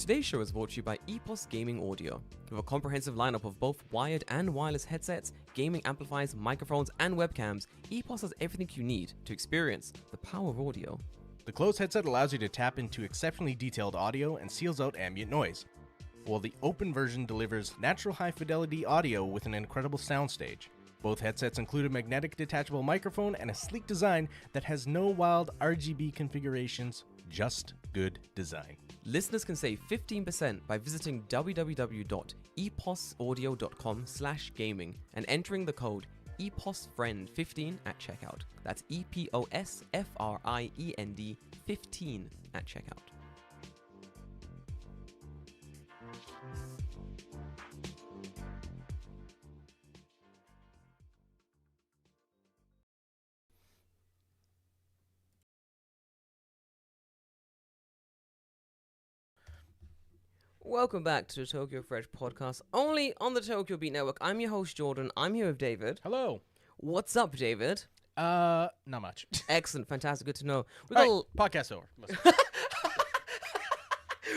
Today's show is brought to you by EPOS Gaming Audio. With a comprehensive lineup of both wired and wireless headsets, gaming amplifiers, microphones, and webcams, EPOS has everything you need to experience the power of audio. The closed headset allows you to tap into exceptionally detailed audio and seals out ambient noise, while the open version delivers natural high-fidelity audio with an incredible soundstage. Both headsets include a magnetic detachable microphone and a sleek design that has no wild RGB configurations, just good design. Listeners can save 15% by visiting www.eposaudio.com/gaming and entering the code EPOSFRIEND15 at checkout. That's EPOSFRIEND 15 at checkout. Welcome back to the Tokyo Fresh podcast, only on the Tokyo Beat Network. I'm your host, Jordan. I'm here with David. Hello. What's up, David? Not much. Excellent. Fantastic. Good to know. Podcast over.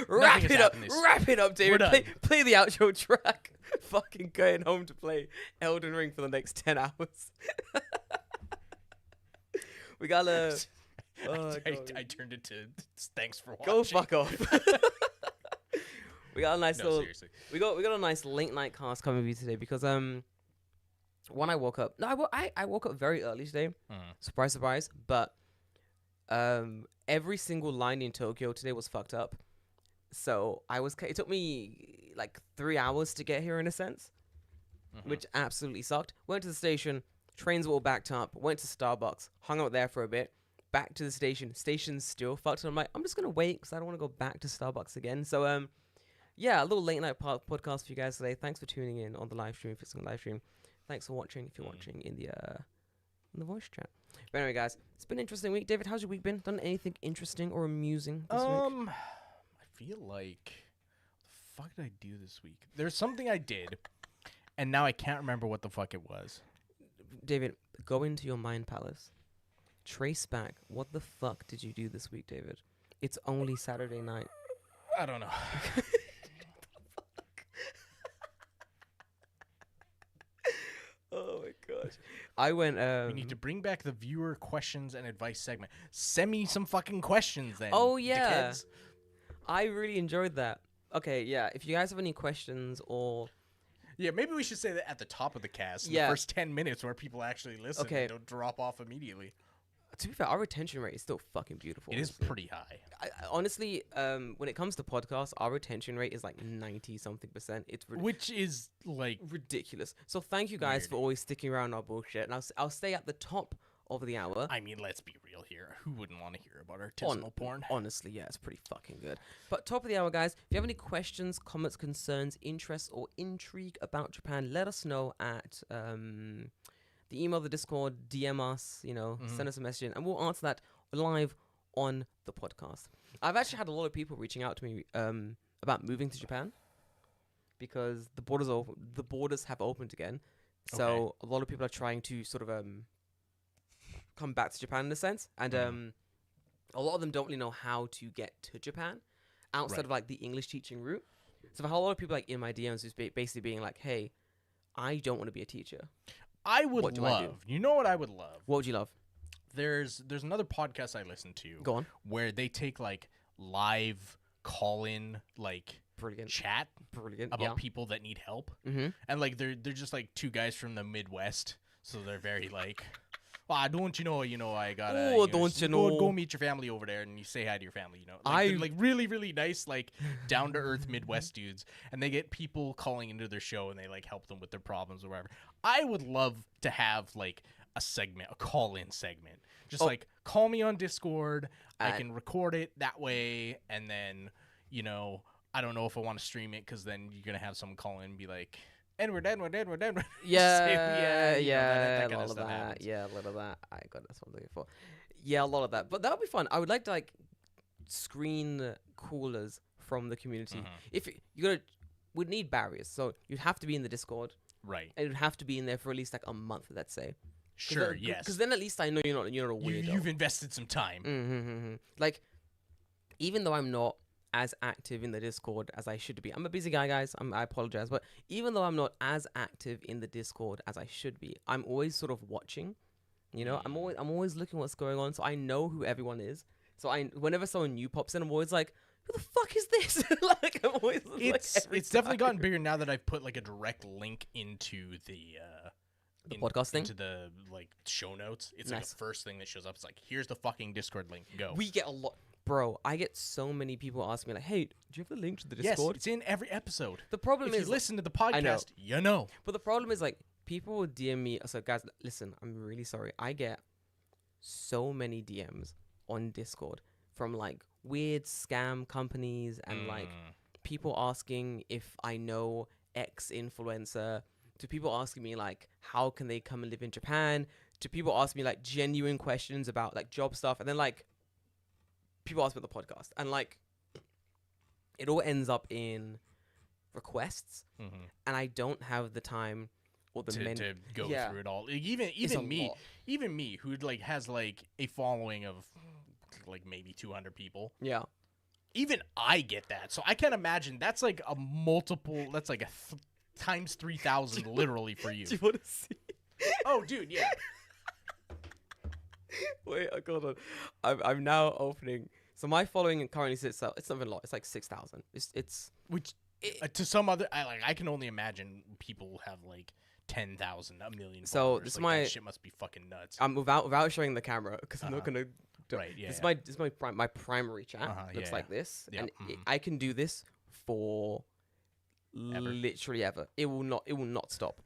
Wrap it up. Wrap it up, David. We're done. Play the outro track. Fucking going home to play Elden Ring for the next 10 hours. We got a... I turned it to thanks for watching. Go fuck off. We got a nice seriously. We got a nice late night cast coming with you today because when I woke up, I woke up very early today. Surprise, surprise. But every single line in Tokyo today was fucked up. So it took me like 3 hours to get here in a sense, which absolutely sucked. Went to the station, trains were all backed up. Went to Starbucks, hung out there for a bit. Back to the station. Station's still fucked. And I'm like, I'm just gonna wait because I don't want to go back to Starbucks again. So yeah, a little late night podcast for you guys today. Thanks for tuning in on the live stream, if it's on the live stream. Thanks for watching, if you're watching in the voice chat. But anyway, guys, it's been an interesting week. David, how's your week been? Done anything interesting or amusing this week? I feel like, what the fuck did I do this week? There's something I did, and now I can't remember what the fuck it was. David, go into your mind palace. Trace back. What the fuck did you do this week, David? It's only Saturday night. I don't know. Oh my gosh. I went we need to bring back the viewer questions and advice segment. Send me some fucking questions then. Oh yeah. Dickheads. I really enjoyed that. Okay, yeah. If you guys have any questions or Yeah, maybe we should say that at the top of the cast. Yeah. The first 10 minutes where people actually listen Okay. and don't drop off immediately. to be fair, our retention rate is still fucking beautiful. It is honestly. pretty high. Honestly, when it comes to podcasts, our retention rate is like 90-something%. It's Which is like ridiculous. So thank you guys weird. for always sticking around our bullshit. And I'll stay at the top of the hour. I mean, let's be real here. Who wouldn't want to hear about artisanal porn? Honestly, yeah, it's pretty fucking good. But top of the hour, guys, if you have any questions, comments, concerns, interests, or intrigue about Japan, let us know at the email, the Discord, DM us, send us a message, and we'll answer that live on the podcast. I've actually had a lot of people reaching out to me about moving to Japan because the borders have opened again. So a lot of people are trying to sort of come back to Japan in a sense, and a lot of them don't really know how to get to Japan outside of like the English teaching route. So I've had a lot of people like in my DMs who's basically being like, "Hey, I don't want to be a teacher." I would What do I do? love. You know what I would love? What would you love? There's another podcast I listen to. Go on. Where they take like live call-in like Brilliant. chat Brilliant. about people that need help. Mm-hmm. And like they're just like two guys from the Midwest, so they're very like, "Ah, don't you know? I gotta. Oh, don't you know? Go meet your family over there, and you say hi to your family. They're, like really really nice, like down to earth Midwest dudes, and they get people calling into their show, and they like help them with their problems or whatever. I would love to have like a segment, a call-in segment, just like call me on Discord. I can record it that way, and then I don't know if I want to stream it because then you're gonna have someone call in and be like, Edward. Yeah, that a kind lot of of stuff that. happens. Yeah, a lot of that. I got that's what I'm looking for. Yeah, a lot of that. But that would be fun. I would like to like screen callers from the community. If would need barriers, so you'd have to be in the Discord, Right. and you'd have to be in there for at least like a month, let's say. Sure. Yes. Because then at least I know you're not a weirdo. You've invested some time. Like, even though I'm not as active in the Discord as I should be. I'm a busy guy, guys. I apologize, but even though I'm not as active in the Discord as I should be, I'm always sort of watching. You know, I'm always looking what's going on, so I know who everyone is. So whenever someone new pops in, I'm always like, who the fuck is this? Like, I'm always it's definitely gotten bigger now that I've put like a direct link into the podcast thing, into the like show notes. It's nice. like the first thing that shows up. It's like, here's the fucking Discord link. Go. We get a lot, bro. I get so many people asking me like, hey, do you have the link to the Discord? Yes, it's in every episode. The problem if is, you listen to the podcast, you know. But the problem is like people will DM me. So guys, listen, I'm really sorry. I get so many DMs on Discord from like weird scam companies and like people asking if I know X influencer, to people asking me like how can they come and live in Japan, to people asking me like genuine questions about like job stuff, and then like people ask me about the podcast, and like it all ends up in requests, and I don't have the time or the to go through it all. Even me who like has like a following of like maybe 200 people. Yeah. Even I get that. So I can't imagine that's like a multiple. That's like a times 3,000 literally for you. Do you want to see? Oh, dude, yeah. Wait, hold on. I'm now opening. So my following currently sits out. It's not even a lot. It's like 6,000. It's which to some other. I can only imagine people have like 10,000, a million. So this like, that shit must be fucking nuts. Without showing the camera because I'm not gonna. Right. Yeah. This is my primary chat. Looks like this, and I can do this for literally ever. It will not stop.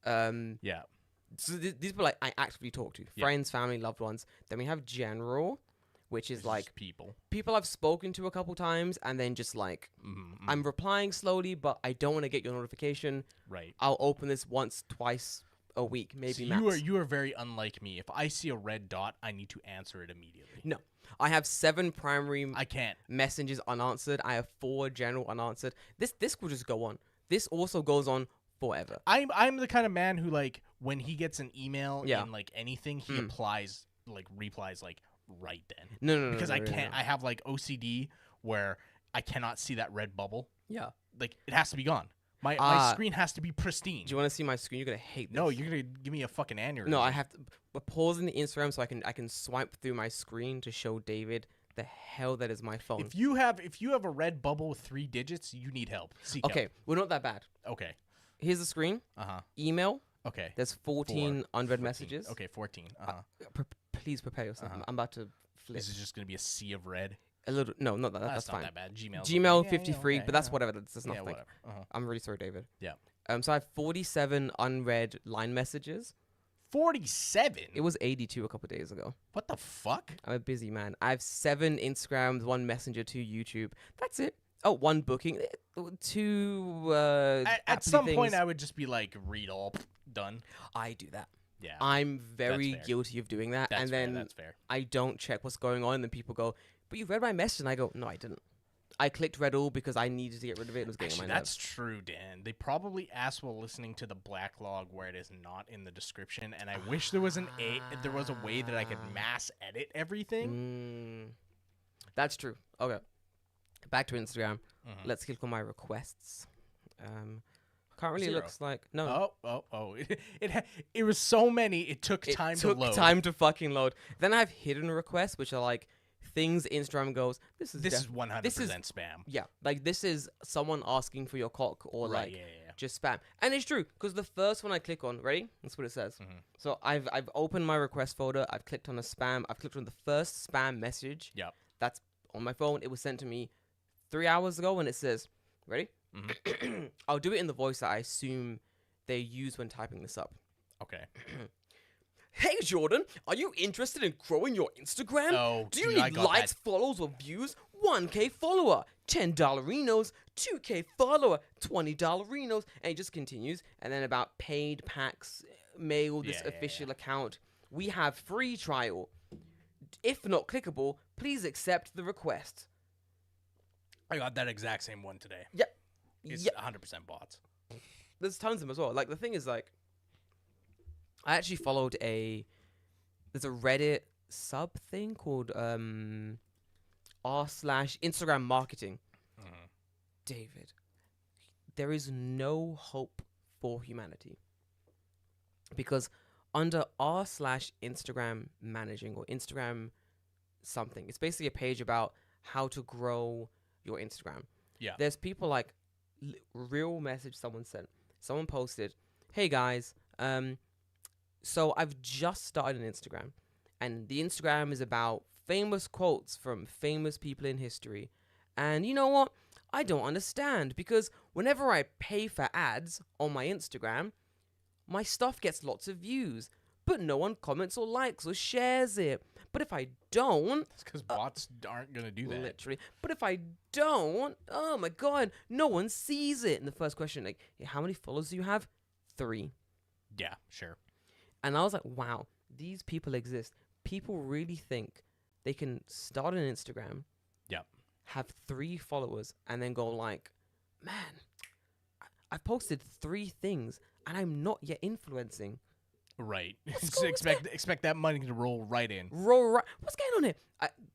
Yeah. So these people like I actively talk to friends, family, loved ones. Then we have general, which is like people I've spoken to a couple times, and then just like I'm replying slowly, but I don't want to get your notification. Right. I'll open this once, twice a week, maybe. So max. you are very unlike me. If I see a red dot, I need to answer it immediately. No, I have 7 primary. I can't. Messages unanswered. I have 4 general unanswered. This will just go on. This also goes on forever. I'm the kind of man who like when he gets an email in like anything, he replies like right then. No, because I can't. I have like OCD where I cannot see that red bubble. Yeah, like it has to be gone. My screen has to be pristine. Do you want to see my screen? You're gonna hate this. No, you're gonna give me a fucking aneurysm. No, I have to. But pausing the Instagram so I can swipe through my screen to show David the hell that is my phone. If you have a red bubble with 3 digits, you need help. Seek help. We're not that bad. Okay. Here's the screen. Email. Okay. There's 14 unread messages. Okay, 14. Please prepare yourself. I'm about to flip. This is just gonna be a sea of red. A little. No, not that. That's fine. not that bad. Gmail 53, but that's whatever. That's nothing. Whatever. I'm really sorry, David. Yeah. So I have 47 unread line messages. 47? It was 82 a couple of days ago. What the fuck? I'm a busy man. I have 7 Instagrams, 1 Messenger, 2 YouTube. That's it. Oh, 1 booking, 2 at some point I would just be like, read all, done. I do that. Yeah. I'm very guilty of doing that. That's and then fair. That's fair. I don't check what's going on, and then people go, but you read my message, and I go, no, I didn't. I clicked read all because I needed to get rid of it. It was getting on my that's nerves. true, Dan. They probably asked while listening to the backlog where it is not in the description, and I wish there was a way that I could mass edit everything. That's true. Okay. Back to Instagram. Let's click on my requests. Currently 0. looks like no. Oh! It was so many. It took time to load. Time to fucking load. Then I have hidden requests, which are like things Instagram goes. This is 100% spam. Yeah, like this is someone asking for your cock or right, like just spam. And it's true because the first one I click on, ready? That's what it says. So I've opened my request folder. I've clicked on a spam. I've clicked on the first spam message. Yep. That's on my phone. It was sent to me 3 hours ago, and it says, ready? I'll do it in the voice that I assume they use when typing this up. Okay. Hey Jordan, are you interested in growing your Instagram? Oh, do you need likes, follows, or views? 1K follower, $10 Renos, 2K follower, $20 Renos, and it just continues. And then about paid packs, mail this official account. We have free trial. If not clickable, please accept the request. I got that exact same one today. Yep. It's 100% bots. There's tons of them as well. Like the thing is like, I actually followed there's a Reddit sub thing callr/Instagram marketing. David, there is no hope for humanity. Because under r/Instagram managing or Instagram something, it's basically a page about how to grow your Instagram. Yeah. There's people like real message someone sent. Someone posted, "Hey guys, so I've just started an Instagram, and the Instagram is about famous quotes from famous people in history. And you know what? I don't understand, because whenever I pay for ads on my Instagram, my stuff gets lots of views, but no one comments or likes or shares it. But if I don't..." It's because bots aren't going to do that. Literally. "But if I don't, oh my God, no one sees it." And the first question, like, "How many followers do you have?" 3. Yeah, sure. And I was like, wow, these people exist. People really think they can start an Instagram, Yep, have 3 followers, and then go like, "Man, I've posted 3 things and I'm not yet influencing." right. What's So expect that money to roll right in. What's going on here?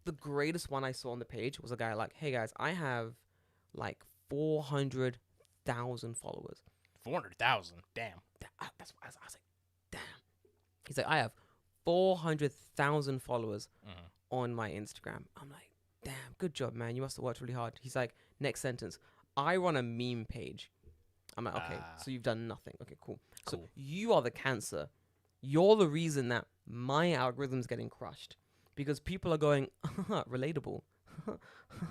The greatest one I saw on the page was a guy like, "Hey guys, I have like 400,000 followers." 400,000. Damn. That's what I was like, damn. He's like, "I have 400,000 followers on my Instagram." I'm like, damn, good job, man. You must have worked really hard. He's like, next sentence, "I run a meme page." I'm like, okay, so you've done nothing. Okay, cool. So you are the cancer. You're the reason that my algorithm's getting crushed, because people are going, relatable.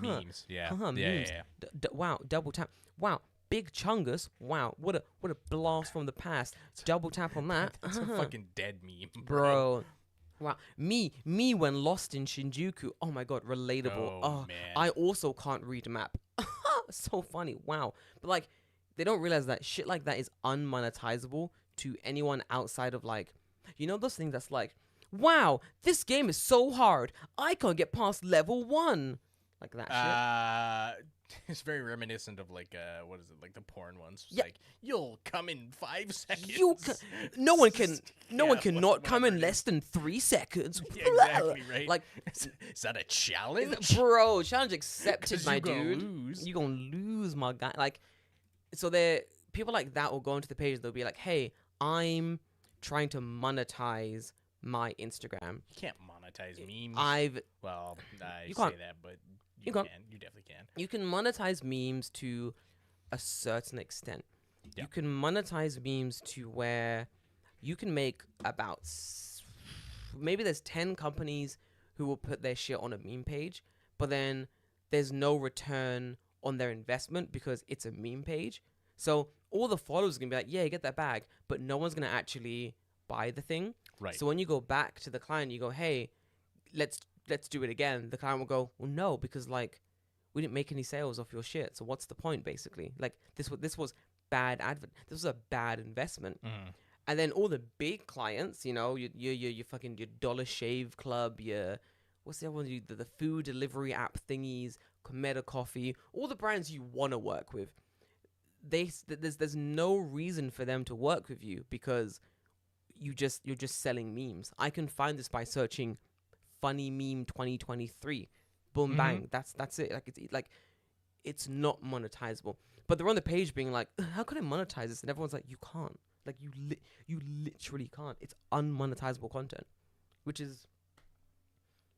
Memes. Yeah. Memes. Yeah. Wow, double tap. Wow, Big Chungus. Wow, what a blast from the past. Double tap on that. That's a fucking dead meme, Bro. Wow, me when lost in Shinjuku. Oh my God, relatable. Oh, man. I also can't read a map. So funny. Wow. But like, they don't realize that shit like that is unmonetizable to anyone outside of like, you know, those things that's like, "Wow, this game is so hard, I can't get past level 1." Like that shit. It's very reminiscent of like what is it, like the porn ones. It's Yeah. like, "You'll come in 5 seconds." No one can not come whatever in it less than 3 seconds. Yeah, exactly, right. Like, is that a challenge? bro, challenge accepted, 'Cause my you gonna dude. lose. You gonna lose, my guy. Like, so there, people like that will go into the page. They'll be like, "Hey, I'm trying to monetize my Instagram. You can't monetize memes. Well, I You say can't. that, but You can. can't. You definitely can. You can monetize memes to a certain extent. Yeah. You can monetize memes to where you can make about maybe there's 10 companies who will put their shit on a meme page, but then there's no return on their investment because it's a meme page. So all the followers are gonna be like, "Yeah, get that bag," but no one's gonna actually buy the thing. Right. So when you go back to the client, you go, "Hey, let's do it again." The client will go, "Well, no, because like we didn't make any sales off your shit. So what's the point, basically? Like this was bad this was a bad investment." And then all the big clients, you know, your fucking your Dollar Shave Club, your what's the other one? The food delivery app thingies, Cometa Coffee, all the brands you want to work with. There's no reason for them to work with you because you're just selling memes. I can find this by searching funny meme 2023. Boom bang. That's it. Like it's not monetizable. But they're on the page being like, "How can I monetize this?" And everyone's like, "You can't. Like you literally can't. It's unmonetizable content," which is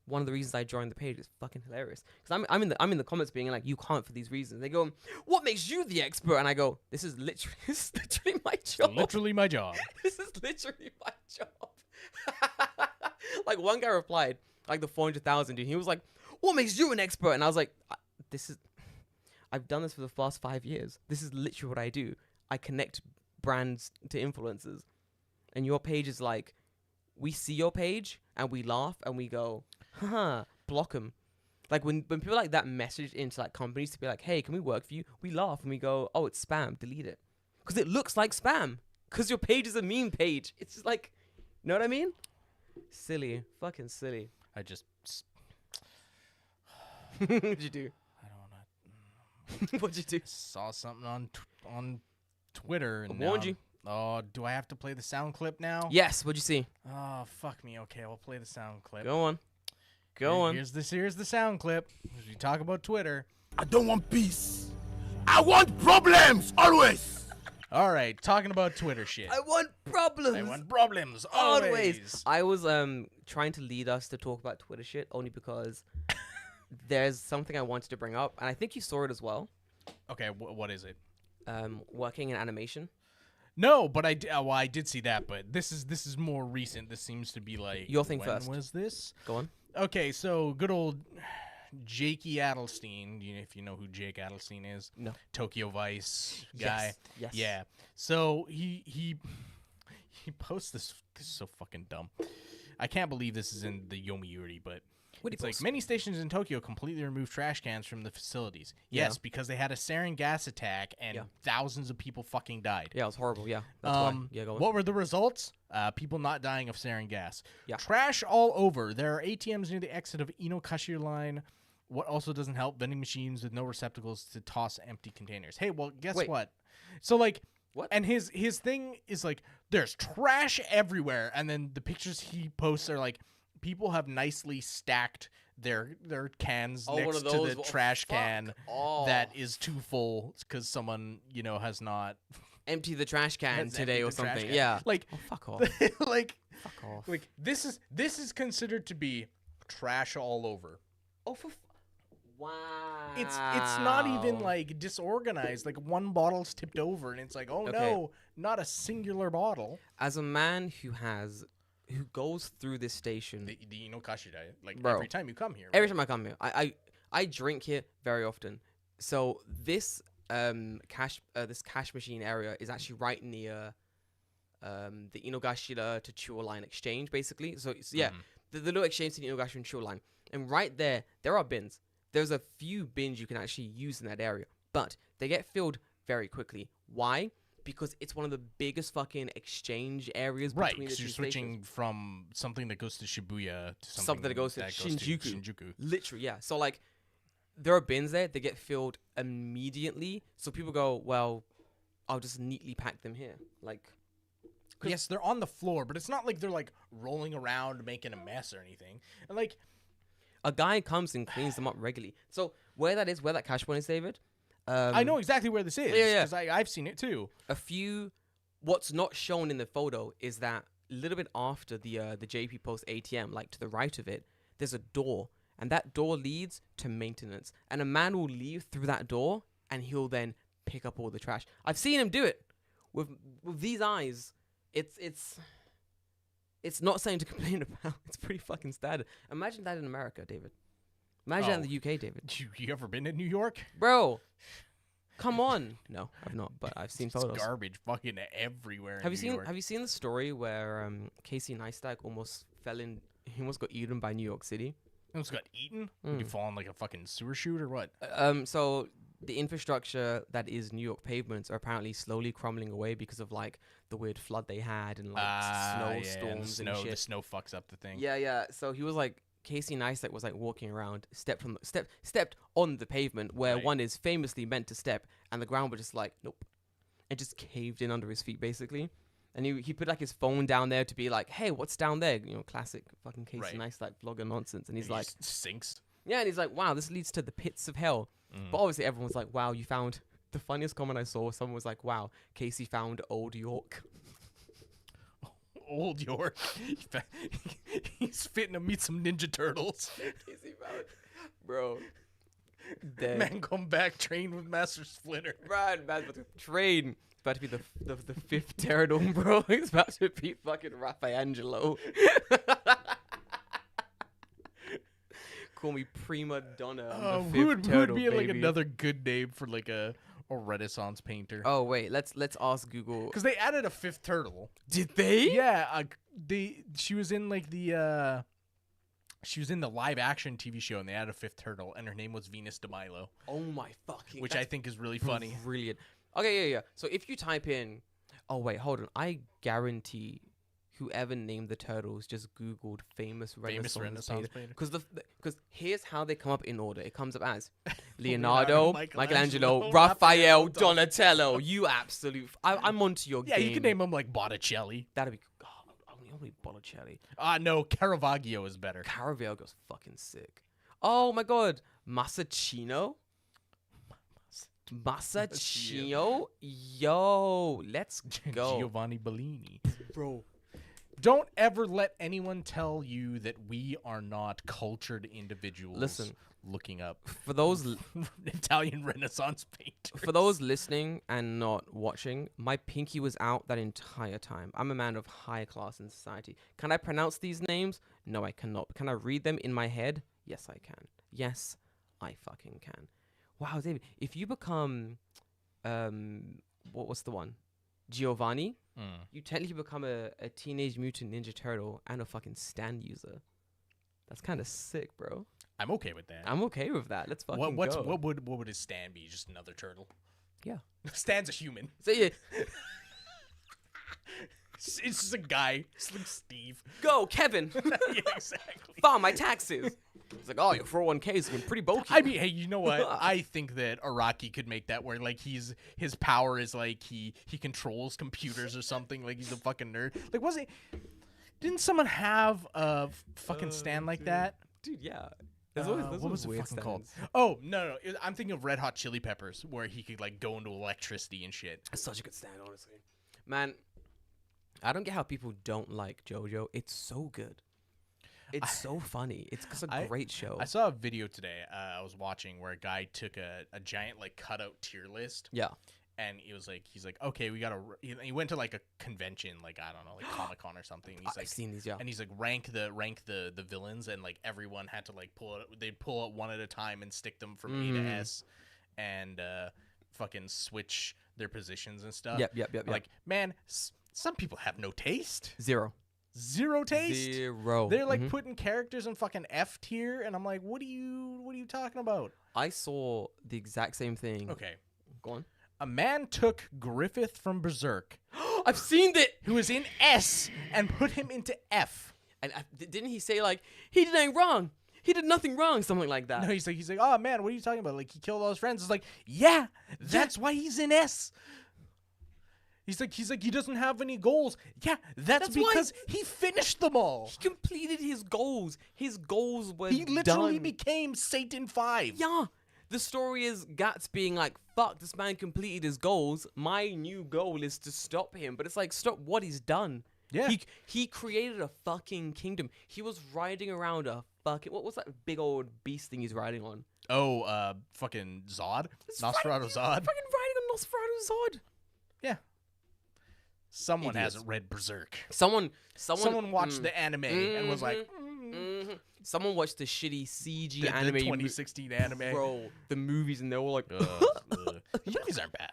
one of the reasons I joined the page. It's fucking hilarious because I'm in the comments being like, "You can't for these reasons." They go, "What makes you the expert?" And I go, This is literally my job. Literally my job. This is literally my job." Like one guy replied, like the 400,000 dude. He was like, "What makes you an expert?" And I was like, I've done this for the past 5 years. This is literally what I do. I connect brands to influencers. And your page is like, we see your page and we laugh and we go, haha, block them. Like when people like that message into like companies to be like, "Hey, can we work for you?" We laugh and we go, "Oh, it's spam, delete it." Because it looks like spam. Because your page is a meme page. It's just like, you know what I mean? Silly. Fucking silly. I just... What'd you do? I don't know. What'd you do? Saw something on Twitter. And I warned you. Oh, do I have to play the sound clip now? Yes, what'd you see? Oh, fuck me. Okay, I'll play the sound clip. Go on. Go on. Here's the sound clip. As we talk about Twitter. I don't want peace. I want problems always. All right, talking about Twitter shit. I want problems. I want problems always. I was trying to lead us to talk about Twitter shit only because there's something I wanted to bring up, and I think you saw it as well. Okay, what is it? Working in animation. No, but I did see that, but this is more recent. This seems to be like your thing when first. Was this? Go on. Okay, so good old Jakey Adelstein. If you know who Jake Adelstein is, no. Tokyo Vice guy. Yes. Yeah. So he posts this. This is so fucking dumb. I can't believe this is in the Yomiuri, but. It's like many stations in Tokyo completely removed trash cans from the facilities. Yes, because they had a sarin gas attack and thousands of people fucking died. Yeah, it was horrible. Yeah, that's why. Yeah, go on. What were the results? People not dying of sarin gas. Yeah. Trash all over. There are ATMs near the exit of Inokashira Line. What also doesn't help, vending machines with no receptacles to toss empty containers. Hey, well, guess what? So, like, what? And his thing is, like, there's trash everywhere. And then the pictures he posts are, like, people have nicely stacked their cans next to the trash can that is too full because someone has not empty the trash can today or something. Yeah, like fuck off. like fuck off. Like this is considered to be trash all over. Oh, wow. It's not even like disorganized. Like one bottle's tipped over and it's like, oh no, not a singular bottle. As a man who goes through this station, the Inokashira, like bro, every time you come here. Every time I come here, I drink here very often. So this this cash machine area is actually right near the Inogashira to Chuo line exchange, basically. So it's, the little exchange to the Inogashira and Chuo line, and right there are bins. There's a few bins you can actually use in that area, but they get filled very quickly. Why? Because it's one of the biggest fucking exchange areas between the two because you're switching from something that goes to Shibuya to something that goes to Shinjuku. Shinjuku. Literally, yeah. So, like, there are bins there. They get filled immediately. So people go, well, I'll just neatly pack them here. Like, yes, they're on the floor, but it's not like they're, like, rolling around making a mess or anything. And, like, a guy comes and cleans them up regularly. So where that cash point is, David... I know exactly where this is because I've seen it too. What's not shown in the photo is that a little bit after the JP Post ATM, like to the right of it, there's a door, and that door leads to maintenance. And a man will leave through that door, and he'll then pick up all the trash. I've seen him do it with these eyes. It's not something to complain about. It's pretty fucking standard. Imagine that in America, David. Imagine that in the UK, David. You ever been to New York? Bro, come on. No, I've not, but I've seen it's photos. Garbage fucking everywhere Have in New York. Have you seen the story where Casey Neistat he almost got eaten by New York City? Almost got eaten? Did you fall in like a fucking sewer chute or what? So the infrastructure that is New York pavements are apparently slowly crumbling away because of like the weird flood they had and like snowstorms and shit. The snow fucks up the thing. Yeah. So he was like, Casey Neistat was like walking around, stepped on the pavement where one is famously meant to step, and the ground was just like, nope, and just caved in under his feet basically. And he put like his phone down there to be like, hey, what's down there? Classic fucking Casey Neistat vlogger nonsense. And he's like, sinks. Yeah, and he's like, wow, this leads to the pits of hell. But obviously everyone was like, wow, you found the funniest comment I saw. Someone was like, wow, Casey found Old York. Old York. He's fitting to meet some Ninja Turtles. Bro. Dead. Man come back trained with Master Splinter. Right, man, about to train. It's about to be the fifth Pterodon, bro. It's about to be fucking Raffaangelo. Call me prima donna. Who would be like another good name for like a Renaissance painter? Oh wait, let's ask Google. Because they added a fifth turtle. Did they? Yeah, she was in like the live action TV show, and they added a fifth turtle, and her name was Venus de Milo. Oh my fucking! Which I think is really funny. Brilliant. Okay, yeah. So if you type in, oh wait, hold on, I guarantee whoever named the turtles just Googled famous Renaissance painter. Because here's how they come up in order. It comes up as Leonardo, Michelangelo, Raphael, Donatello. You absolute... I'm onto your game. Yeah, you can name them like Botticelli. That'd be... only Botticelli. No, Caravaggio is better. Caravaggio's fucking sick. Oh my god. Masachino? Masachio, yo, let's go, Giovanni Bellini. bro. Don't ever let anyone tell you that we are not cultured individuals. Listen, looking up for those Italian Renaissance painters. for those listening and not watching, my pinky was out that entire time. I'm a man of high class in society. Can I pronounce these names? No, I cannot. Can I read them in my head? Yes, I can. Yes, I fucking can. Wow, David, if you become, what was the one? Giovanni, you technically become a Teenage Mutant Ninja Turtle and a fucking stand user. That's kind of sick, bro. I'm okay with that. I'm okay with that. Let's fucking go. What would his Stan be? Just another turtle? Yeah. Stan's a human. So yeah, It's just a guy. It's like Steve. go, Kevin. Yeah, exactly. File my taxes. It's like, oh, your 401k is looking pretty bulky. I mean, hey, you know what? I think that Araki could make that where like his power is like he controls computers or something. Like he's a fucking nerd. Like didn't someone have a fucking stand like that? Dude, yeah. There's always What was it weird fucking called? stands. Oh no, I'm thinking of Red Hot Chili Peppers, where he could like go into electricity and shit. It's such a good stand, honestly. Man, I don't get how people don't like JoJo. It's so good. It's so funny. It's a great show. I saw a video today I was watching where a guy took a giant like cutout tier list. Yeah. And he's like, okay, we gotta. He went to like a convention, like I don't know, like Comic-Con or something. And he's like, I've seen these, yeah. And he's like, rank the villains, and like everyone had to like they'd pull out one at a time and stick them from A to S, and fucking switch their positions and stuff. Yep. Like, man, some people have no taste. Zero Taste. Zero. They're like putting characters in fucking F tier, and I'm like, what are you talking about? I saw the exact same thing. Okay, Go on. a man took Griffith from Berserk, I've seen it. who was in S, and put him into F. And didn't he say like he did nothing wrong? He did nothing wrong, something like that. No, he's like, oh man, what are you talking about? Like he killed all his friends. It's like, yeah, that's why he's in S. He's like, he doesn't have any goals. Yeah, that's because he finished them all. He completed his goals. His goals were He literally done. became Satan 5. Yeah. The story is Guts being like, fuck, this man completed his goals. My new goal is to stop him. But it's like, stop what he's done. Yeah. He created a fucking kingdom. He was riding around a fucking, what was that big old beast thing he's riding on? Oh, fucking Zod? Nosferatu Zod? Fucking riding on Nosferatu Zod. Yeah. Someone Idiots. hasn't read Berserk. Someone watched the anime and was like, someone watched the shitty CG the anime. 2016 anime. Bro, the movies, and they were like, The movies aren't bad.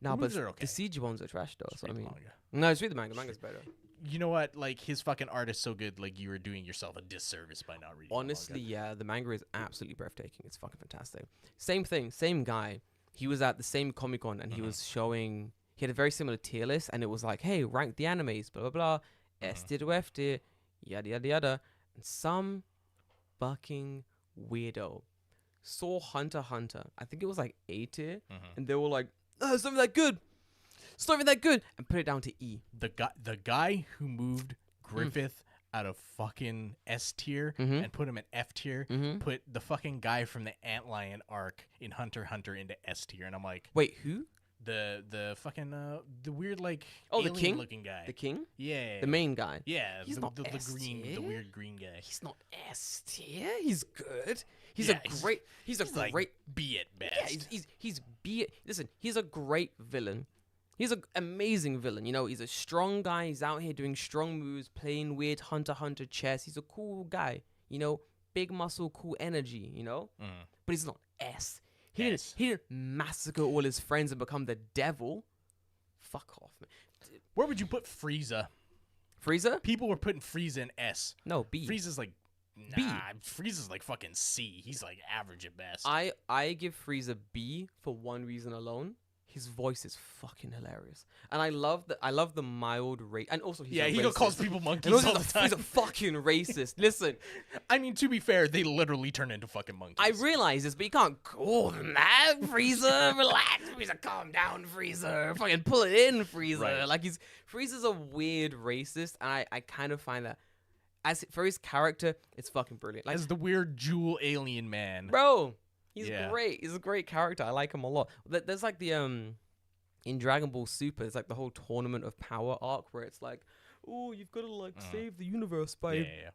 nah, the but movies are okay. the CG ones are trash though. So I read the mean, manga. no, just read the manga. The manga's better. You know what? Like, his fucking art is so good, like, you were doing yourself a disservice by not reading Honestly, the yeah, the manga is absolutely breathtaking. It's fucking fantastic. Same thing, same guy. He was at the same Comic-Con and he was showing. He had a very similar tier list, and it was like, hey, rank the animes, blah blah blah, S tier to F tier, yada yada yada. And some fucking weirdo saw Hunter x Hunter. I think it was like A tier, and they were like, oh, it's not even that good. It's not even that good, and put it down to E. The guy who moved Griffith out of fucking S tier and put him in F tier, put the fucking guy from the Antlion arc in Hunter x Hunter into S tier, and I'm like, Wait, who? the fucking the weird like Oh, the alien king looking guy. The king? Yeah. The main guy. Yeah, He's the not green, S-tier. the weird green guy. He's not S tier. He's good. He's Yeah, a great. He's a like, great. be it best. Yeah, he's be. Listen, he's a great villain. He's an amazing villain. You know, he's a strong guy. He's out here doing strong moves, playing weird Hunter x Hunter chess. He's a cool guy. You know, big muscle, cool energy. You know, but he's not S. He didn't massacre all his friends and become the devil. Fuck off, man. Where would you put Frieza? Frieza? People were putting Frieza in S. No, B. Frieza's like, nah. B. Frieza's like fucking C. He's like average at best. I give Frieza B for one reason alone. His voice is fucking hilarious, and I love the mild race, and also he's he calls people monkeys and also all the time. He's a fucking racist. Listen, I mean, to be fair, they literally turn into fucking monkeys. I realize this, but you can't call them that. Frieza, relax, Frieza, calm down, Frieza. Fucking pull it in, Frieza. Right. Like Frieza's a weird racist, and I kind of find that for his character, it's fucking brilliant. Like, as the weird jewel alien man. bro, He's Yeah. great. He's a great character. I like him a lot. There's like the in Dragon Ball Super, it's like the whole Tournament of Power arc where it's like, oh, you've got to like save the universe by Yeah.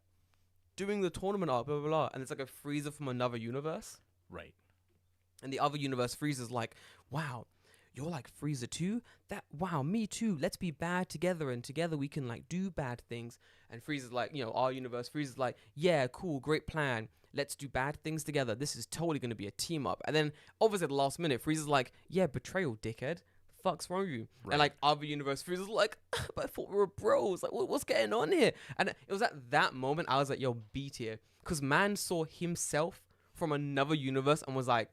doing the tournament arc, blah blah blah, and it's like a Frieza from another universe, Right. and the other universe Frieza's like, wow, you're like Frieza too? Wow, me too. Let's be bad together, and together we can like do bad things. And Frieza's like, our universe. Frieza's like, yeah, cool, great plan. Let's do bad things together. This is totally gonna be a team up. And then obviously at the last minute, Frieza's like, yeah, betrayal, dickhead. The fuck's wrong with you? Right. And like other universe, Frieza's like, but I thought we were bros. Like, what's going on here? And it was at that moment I was like, yo, B tier, because man saw himself from another universe and was like,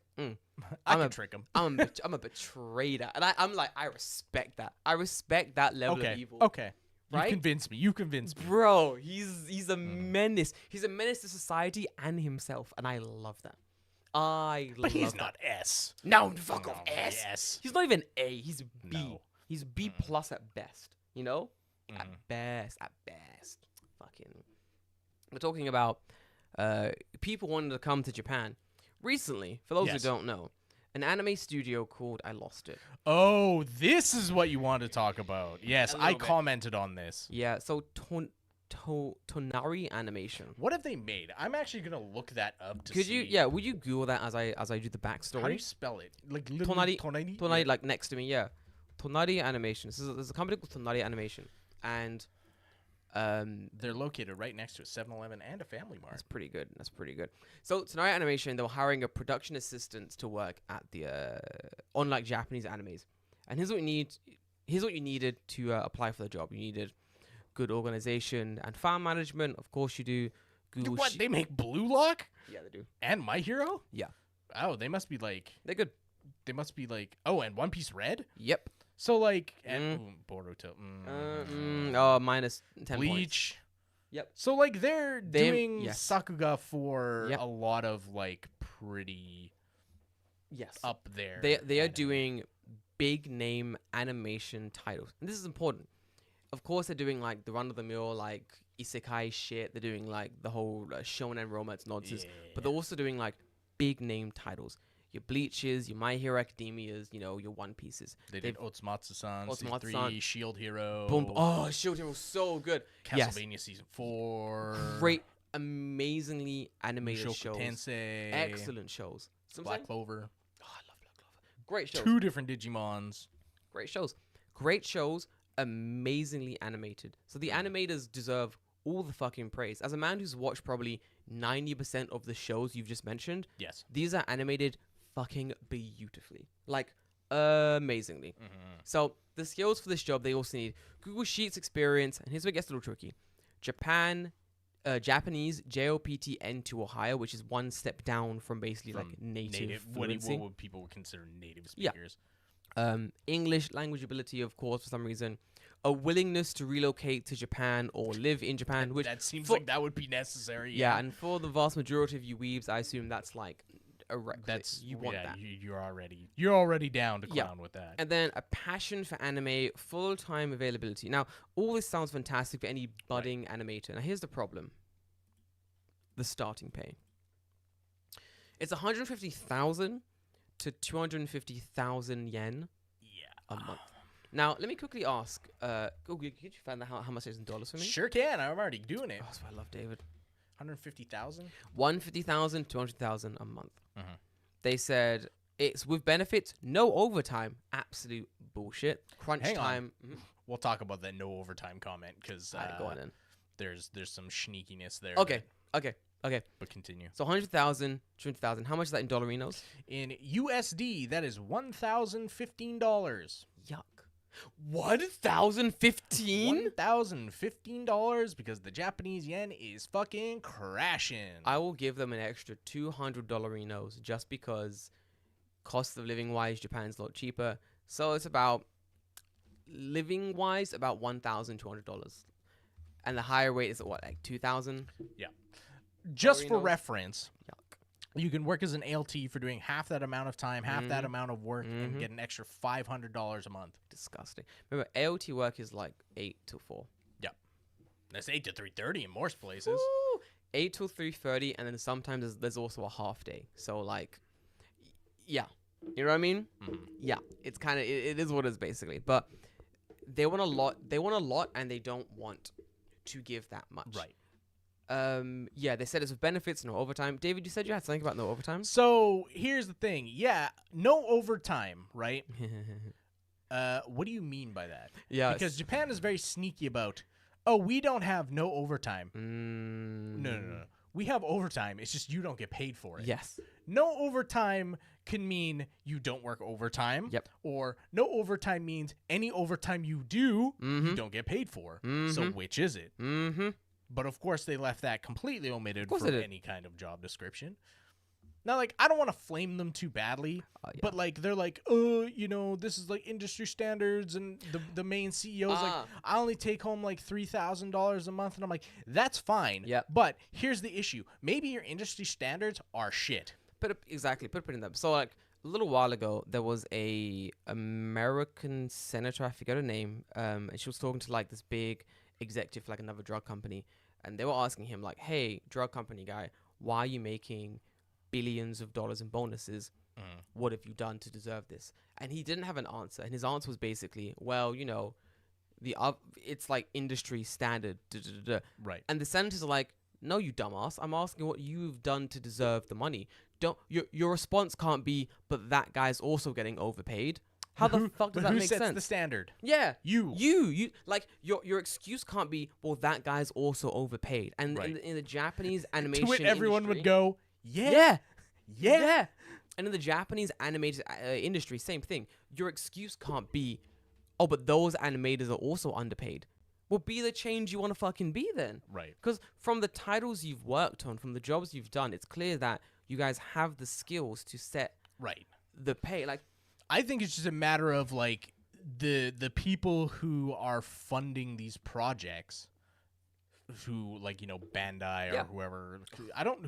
I can trick him. I'm a betrayer, and I'm like, I respect that. I respect that level of evil. Okay. Right? You convinced me. Bro, he's a menace. He's a menace to society and himself, and I love that. But he's not S. No, fuck off, S. Yes. He's not even A. He's B. No. He's B plus at best. You know, at best. Fucking. We're talking about people wanting to come to Japan recently. For those who don't know, an anime studio called I lost it. Oh, this is what you want to talk about. Yes, A I little bit. commented on this. Yeah, so Tonari Animation. What have they made? I'm actually gonna look that up to Could see. you? Yeah, would you Google that as I do the backstory? How do you spell it? Like Tonari. Tonari. Tonari, like next to me. Yeah, Tonari Animation. There's a company called Tonari Animation, and They're located right next to a 7-Eleven and a Family Mart. that's pretty good. That's pretty good. So Tonari Animation, they were hiring a production assistant to work at the on like Japanese animes. And here's what you need. Here's what you needed to apply for the job. You needed good organization and file management. Of course, you do. Google. What? They make Blue Lock Yeah, they do. and My Hero? Yeah, Oh, they must be like. they're good. They must be like. Oh, and One Piece Red. Yep. So like, and Boruto. Minus 10 points. Bleach. Yep. So like they're doing yes. Sakuga for Yep. a lot of like pretty Yes. up there. They are anime. doing big name animation titles, and this is important. Of course, they're doing like the run of the mill like isekai shit. They're doing like the whole shonen romance nonsense, but they're also doing like big name titles. Your Bleaches, your My Hero Academias, your One Pieces. They did Otsumatsu-san, Season Otsumatsu-san. 3, Shield Hero. Boom! Oh, Shield Hero was so good. Yes. Castlevania Season 4. Great, amazingly animated Mushoku shows. Tensei. Excellent shows. See what I'm Black saying? Clover. Oh, I love Black Clover. Great shows. 2 different Digimons. Great shows. Great shows, amazingly animated. So the animators deserve all the fucking praise. As a man who's watched probably 90% of the shows you've just mentioned, Yes. these are animated fucking beautifully. Like, amazingly. So the skills for this job, they also need Google Sheets experience, and here's where it gets a little tricky. Japanese, JOPT N2 Ohio, which is one step down from basically like native What fluency. would people consider native Yeah. speakers? English language ability, of course, for some reason. A willingness to relocate to Japan or live in Japan, which That seems for- like that would be necessary. yeah, and for the vast majority of you weebs, I assume that's like a requisite. That's you want yeah, that. You're already down to Yeah. clown with that. And then a passion for anime, full-time availability. Now, all this sounds fantastic for any budding animator. Now, here's the problem. The starting pay. It's 150,000 to 250,000 yen Yeah. a month. Now, let me quickly ask. Could you find out how much it is in dollars for me? Sure can. I'm already doing it. Oh, that's why I love David. 150,000. 150,000, 200,000 a month. Mhm. They said it's with benefits, no overtime. Absolute bullshit. Crunch Hang on. time. Mhm. We'll talk about that no overtime comment because Alright, go on then. there's some sneakiness there. Okay. But continue. So 100,000, 200,000. How much is that in dollarinos? In USD, that is $1,015. Yuck. 1,015? $1,015 because the Japanese yen is fucking crashing. I will give them an extra 200 dollarinos just because cost of living wise, Japan's a lot cheaper. So it's about living wise about $1,200. And the higher rate is at what, like 2,000? Just for Doritos? reference, Yuck. you can work as an ALT for doing half that amount of time, half that amount of work, and Mhm. get an extra $500 a month. Disgusting. Remember, AOT work is like 8 till 4. That's 8 to 3:30 in most places. Woo! 8 till 3:30, and then sometimes there's also a half day. So like Yeah. You know what I mean? Mhm. Yeah. It's kind of it is what it is basically. But they want a lot. They want a lot, and they don't want to give that much. Right. Yeah, they said it's with benefits, no overtime. David, you said you had something about no overtime. So here's the thing. Yeah, no overtime, right? What do you mean by that? Yeah, Because Japan is very sneaky about, oh, we don't have no overtime. No. We have overtime. It's just you don't get paid for it. Yes. No overtime can mean you don't work overtime. Yep. Or no overtime means any overtime you do, you don't get paid for. So which is it? Mm-hmm. But of course, they left that completely omitted course for they did. any kind of job description. Now, like, I don't want to flame them too badly, Yeah. but like, they're like, oh, you know, this is like industry standards, and the main CEO's like, I only take home like $3,000 a month, and I'm like, that's fine. Yep. But here's the issue: maybe your industry standards are shit. Exactly. Put it in them. So like a little while ago, there was a American senator. I forget her name. And she was talking to like this big executive, for, like another drug company, and they were asking him like, "Hey, drug company guy, why are you making billions of dollars in bonuses? What have you done to deserve this?" And he didn't have an answer. And his answer was basically, "Well, you know, it's like industry standard." Right. And the senators are like, "No, you dumbass. I'm asking what you've done to deserve the money. Don't your response can't be, but that guy's also getting overpaid. How the fuck does that who make sets sense? the standard? Yeah, You. Like your excuse can't be, well, that guy's also overpaid. And Right. in the Japanese animation, To it, everyone industry, would go, yeah. And in the Japanese animated industry, same thing. Your excuse can't be, oh, but those animators are also underpaid. Well, be the change you want to fucking be then. Right. Because from the titles you've worked on, from the jobs you've done, it's clear that you guys have the skills to set Right. the pay. Like, I think it's just a matter of like the people who are funding these projects, who like, you know, Bandai or Yeah. whoever.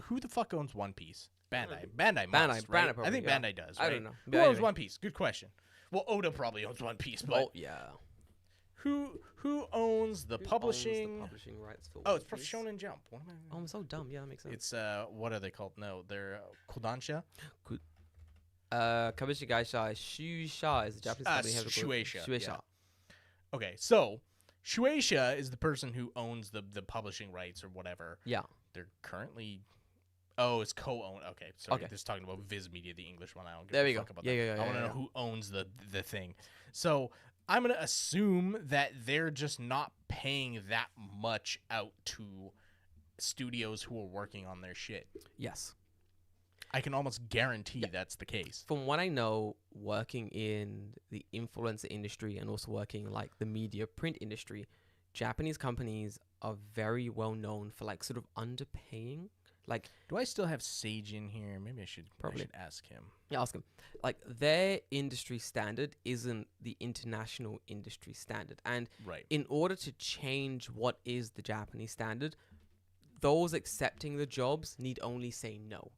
Who the fuck owns One Piece? Bandai must, Bandai right? probably, I think yeah. Bandai does. I Right? don't know. Who Yeah, owns anyway. One Piece? Good question. Well, Oda probably owns One Piece, but oh yeah. who owns the publishing? The publishing rights for Oh, it's One Piece? Shonen Jump. What am I? Oh, I'm so dumb. Yeah, that makes sense. It's what are they called? No, they're Kodansha. Kabushi Gaisha, Shueisha is the Japanese company. Has a group. Shueisha. Shueisha. Yeah. Okay, so Shueisha is the person who owns the publishing rights or whatever. Yeah. They're currently. Oh, it's co-owned. Okay, sorry. Okay. This is talking about Viz Media, the English one. I don't give There a we fuck go. about Yeah, that. yeah, yeah, I want to yeah, know who owns the thing. So I'm gonna assume that they're just not paying that much out to studios who are working on their shit. Yes. I can almost guarantee that's the case. From what I know, working in the influencer industry and also working in like the media print industry, Japanese companies are very well known for like sort of underpaying. Like, Do I still have Sage in here? Maybe I should Probably. ask him. yeah, ask them. Like, their industry standard isn't the international industry standard. And Right. in order to change what is the Japanese standard, those accepting the jobs need only say no.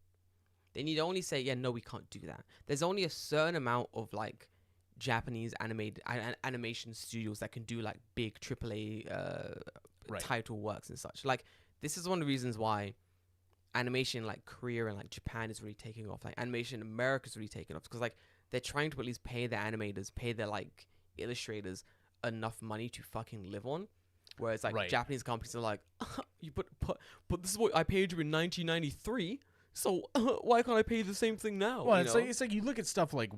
They need only say, yeah, no, we can't do that. There's only a certain amount of like Japanese animation studios that can do like big AAA Right. title works and such. Like, this is one of the reasons why animation like Korea and like Japan is really taking off. Like, animation in America is really taking off because like they're trying to at least pay their animators, pay their like illustrators enough money to fucking live on. Whereas like Right. Japanese companies are like, you but this is what I paid you in 1993. So why can't I pay the same thing now? Well, you know? it's like you look at stuff like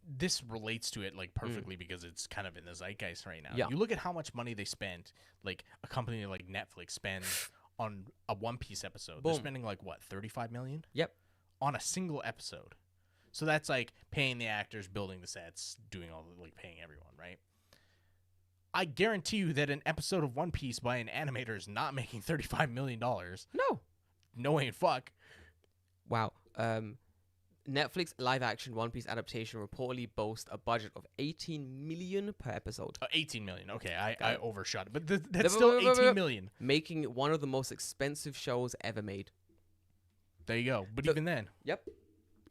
this relates to it like perfectly because it's kind of in the zeitgeist right now. Yeah. You look at how much money they spent, like a company like Netflix spends on a One Piece episode. They're Boom. spending like what, 35 million? Yep. On a single episode. So that's like paying the actors, building the sets, doing all the like paying everyone, right? I guarantee you that an episode of One Piece by an animator is not making $35 million. No. No way in fuck. Wow. Netflix live action One Piece adaptation reportedly boasts a budget of 18 million per episode, 18 million. Okay, I Okay. overshot it. But that's still 18 million. making it one of the most expensive shows ever made. There you go. But The- even then. Yep.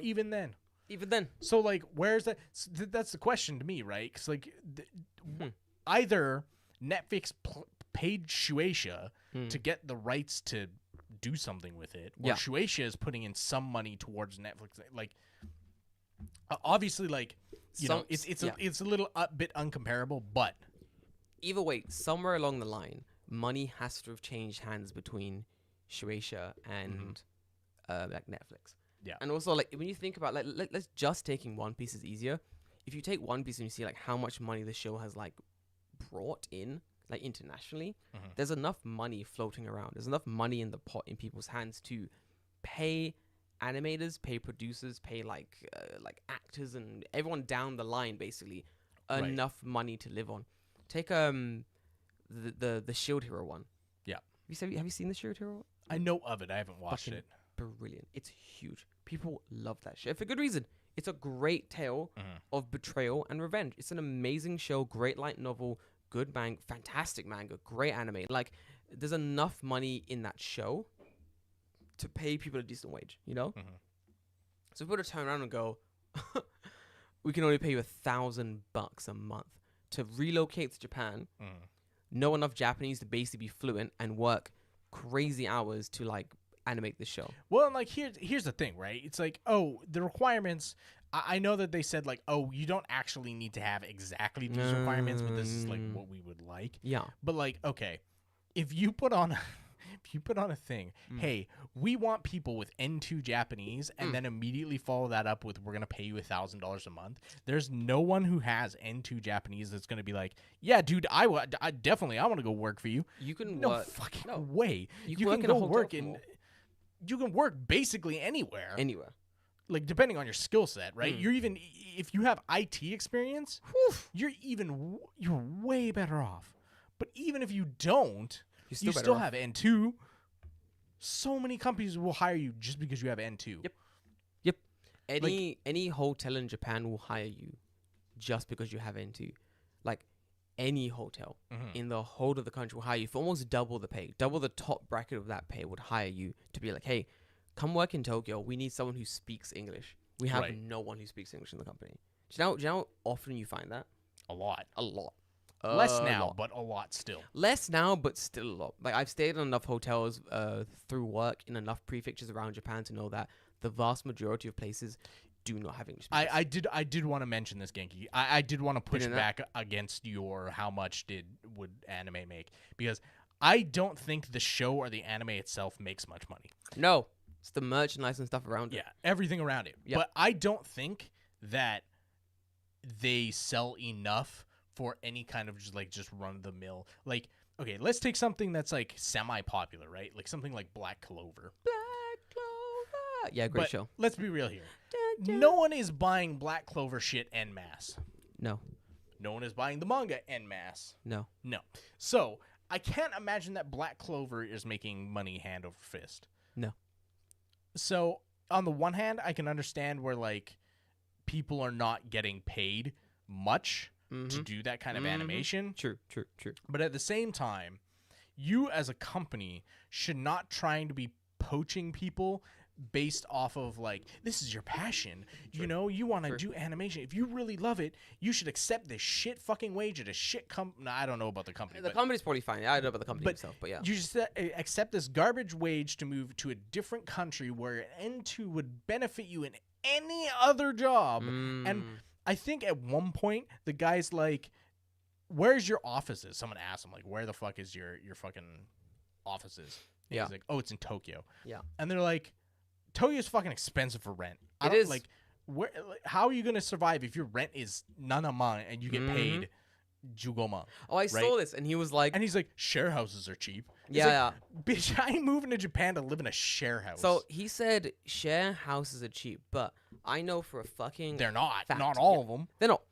Even then. Even then. So, like, where's that? That's the question to me, right? Because, like, Hmm. either Netflix paid Shueisha Hmm. to get the rights to do something with it, or Yeah. Shueisha is putting in some money towards Netflix. Like, Obviously, like Yeah. it's a little bit uncomparable, but Either way, somewhere along the line, money has to have changed hands between Shueisha and like Netflix. Yeah. And also, like when you think about let's just taking One Piece is easier. If you take One Piece and you see like how much money the show has like brought in, like internationally, there's enough money floating around. There's enough money in the pot in people's hands to pay animators, pay producers, pay like actors and everyone down the line, basically Right. enough money to live on. Take the Shield Hero one. Yeah. Have you seen the Shield Hero? I know of it. I haven't watched Fucking it. Brilliant. It's huge. People love that shit for good reason. It's a great tale of betrayal and revenge. It's an amazing show, great light novel, good fantastic manga, great anime. Like, there's enough money in that show to pay people a decent wage, you know? So if we were to turn around and go, we can only pay you $1,000 a month to relocate to Japan, know enough Japanese to basically be fluent and work crazy hours to like animate the show. Well, and like here's the thing, right? It's like, oh, the requirements. I know that they said like, oh, you don't actually need to have exactly these requirements, but this is like what we would like. Yeah. But like, okay, if you put on a thing, hey, we want people with N2 Japanese, and then immediately follow that up with we're gonna pay you $1,000 a month. There's no one who has N2 Japanese that's gonna be like, yeah, dude, I definitely I want to go work for you. You can No work fucking way. You You can work can in a go hotel work for in. more. You can work basically anywhere. anywhere. Like depending on your skill set, right? You're even if you have IT experience, you're way better off. But even if you don't, You're still you better still off. have N2. So many companies will hire you just because you have N2. Yep. Any hotel in Japan will hire you just because you have N2. Like any hotel in the whole of the country will hire you for almost double the pay. Double the top bracket of that pay would hire you to be like, hey, come work in Tokyo. We need someone who speaks English. We have Right. no one who speaks English in the company. Do you know how often you find that? A lot. A lot. Less A now, lot. but a lot still. Less now, but still a lot. Like I've stayed in enough hotels through work in enough prefectures around Japan to know that the vast majority of places do not have English speakers. I did want to mention this, Genki. I did want to push in that- back against your how much would anime make, because I don't think the show or the anime itself makes much money. No, it's the merchandise and stuff around it. Yeah, everything around it. Yep. But I don't think that they sell enough for any kind of just run of the mill. Like, okay, let's take something that's like semi popular, right? Like something like Black Clover. Black Clover. Yeah, great But show. let's be real here. No one is buying Black Clover shit en masse. No, No one is buying the manga en masse. no. No. So I can't imagine that Black Clover is making money hand over fist. No. So on the one hand, I can understand where like people are not getting paid much to do that kind of animation. True. But at the same time, you as a company should not trying to be poaching people based off of like, this is your passion. You know, you want to do animation. If you really love it, you should accept this shit fucking wage at a shit no, I don't know about the company. The but company's probably fine. I don't know about the company but itself, but yeah. you just accept this garbage wage to move to a different country where N2 would benefit you in any other job. And I think at one point the guy's like, "Where's your offices?" Someone asked him like, "Where the fuck is your fucking offices?" And Yeah. he's like, "Oh, it's in Tokyo." Yeah. And they're like, "Tokyo's fucking expensive for rent." It is. Like, where? How are you gonna survive if your rent is nanaman and you get paid jugoma? Oh, I saw this, and he was like, And he's like, "Share houses are cheap." It's yeah. like, bitch, I ain't moving to Japan to live in a share house. So he said share houses are cheap, but I know for a fucking they're not. fact. Not all Yeah. of them. They're not.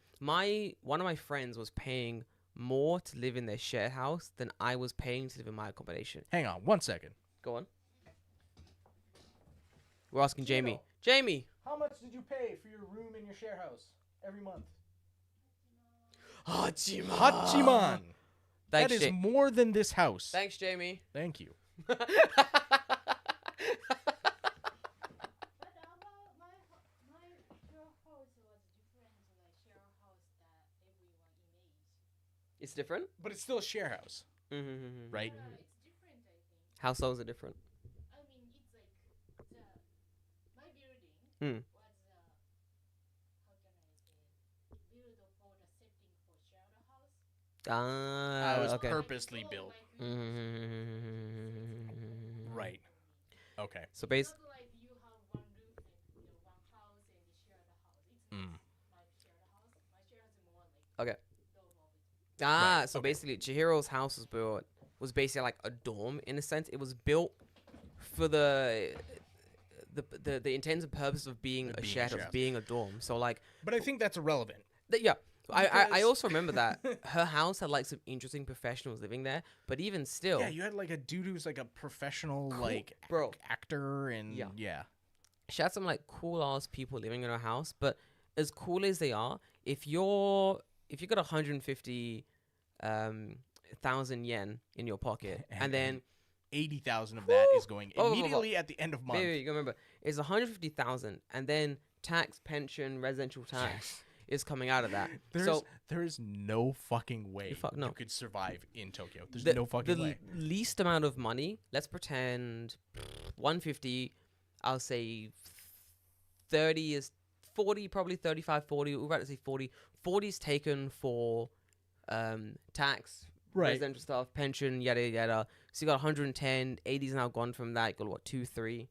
One of my friends was paying more to live in their share house than I was paying to live in my accommodation. Hang on 1 second. Go on. We're asking Jamie. Jamie. How much did you pay for your room in your share house every month? Hachiman. Hachiman. That Thanks, is more than this house. Thanks, Jamie. Thank you. But about my share house was different, like share house that everyone imagines. It's different. But it's still a share house, Mm-hmm. right? It's different, I think. Households are different. I mean, it's like my building Hmm. was how Ah, was okay. purposely built. Right. Okay. So base. Not like you have one roof, like one house and you share the house. It's Mm. not like share the house. My share has more like Okay. dome of it. Ah, so okay. basically, Chihiro's house was basically like a dorm in a sense. It was built for the intents and purpose of being a Being a shared house, shared house. being a dorm. So like, But I think that's irrelevant. yeah. I Because- also remember that her house had like some interesting professionals living there, but even still, Yeah, you had like a dude who's like a professional Cool. like Bro. actor and Yeah. yeah. she had some like cool ass people living in her house. But as cool as they are, if you got 150 thousand yen in your pocket, and then 80,000 of that is going Oh, immediately at the end of month. wait, you gotta remember, it's 150,000, and then tax, pension, residential tax is coming out of that. There's no fucking way no. you could survive in Tokyo. There's the, no fucking way. Least amount of money, let's pretend 150, I'll say 30 is 40, probably 35, 40, we're about to say 40. 40 is taken for tax, Right. residential stuff, pension, yada yada. So you got 110, 80 is now gone from that. You got what, 2, 3,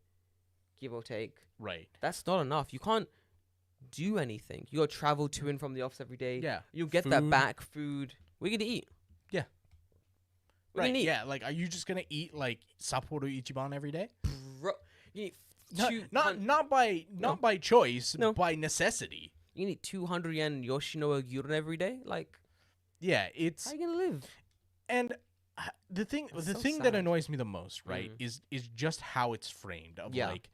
give or take. Right. That's not enough. You can't do anything. You got to travel to and from the office every day. Yeah. You'll get that Food. back. Food. What are you gonna eat? Yeah. What do you Right. need? Yeah. Like, are you just gonna eat like Sapporo Ichiban every day? Bro, you need Not by choice, No. by necessity. you need 200 yen Yoshinoya gyuden every day. Like, Yeah. how It's you gonna live? and the thing That's the so thing that sad. annoys me the most, right, Mm. is just how it's framed of Yeah. like,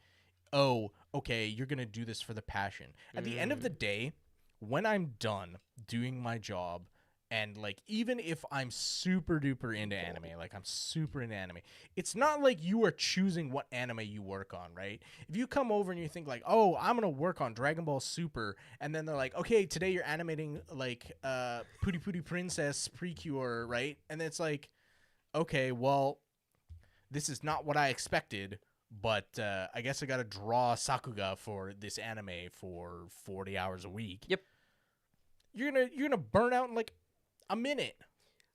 oh, okay, you're gonna do this for the passion. At the end of the day, when I'm done doing my job, and like even if I'm super duper into anime, like I'm super into anime, it's not like you are choosing what anime you work on, right? If you come over and you think like, oh, I'm gonna work on Dragon Ball Super, and then they're like, okay, today you're animating like Pooty Pooty Princess Precure, right? And it's like, okay, well, this is not what I expected, but I guess I gotta draw Sakuga for this anime for 40 hours a week. Yep. You're gonna burn out in like a minute.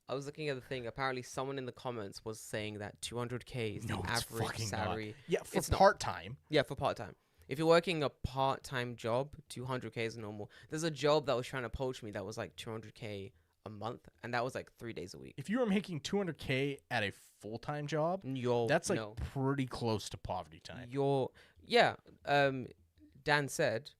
I was looking at the thing. Apparently, someone in the comments was saying that 200K is No, the it's average fucking not. salary. Yeah, for It's not. part time. Yeah, for part time. If you're working a part time job, 200K is normal. There's a job that was trying to poach me that was like 200K a month, and that was like 3 days a week. If you were making 200K at a full time job, You're that's like no, pretty close to poverty time. you're yeah. Dan said,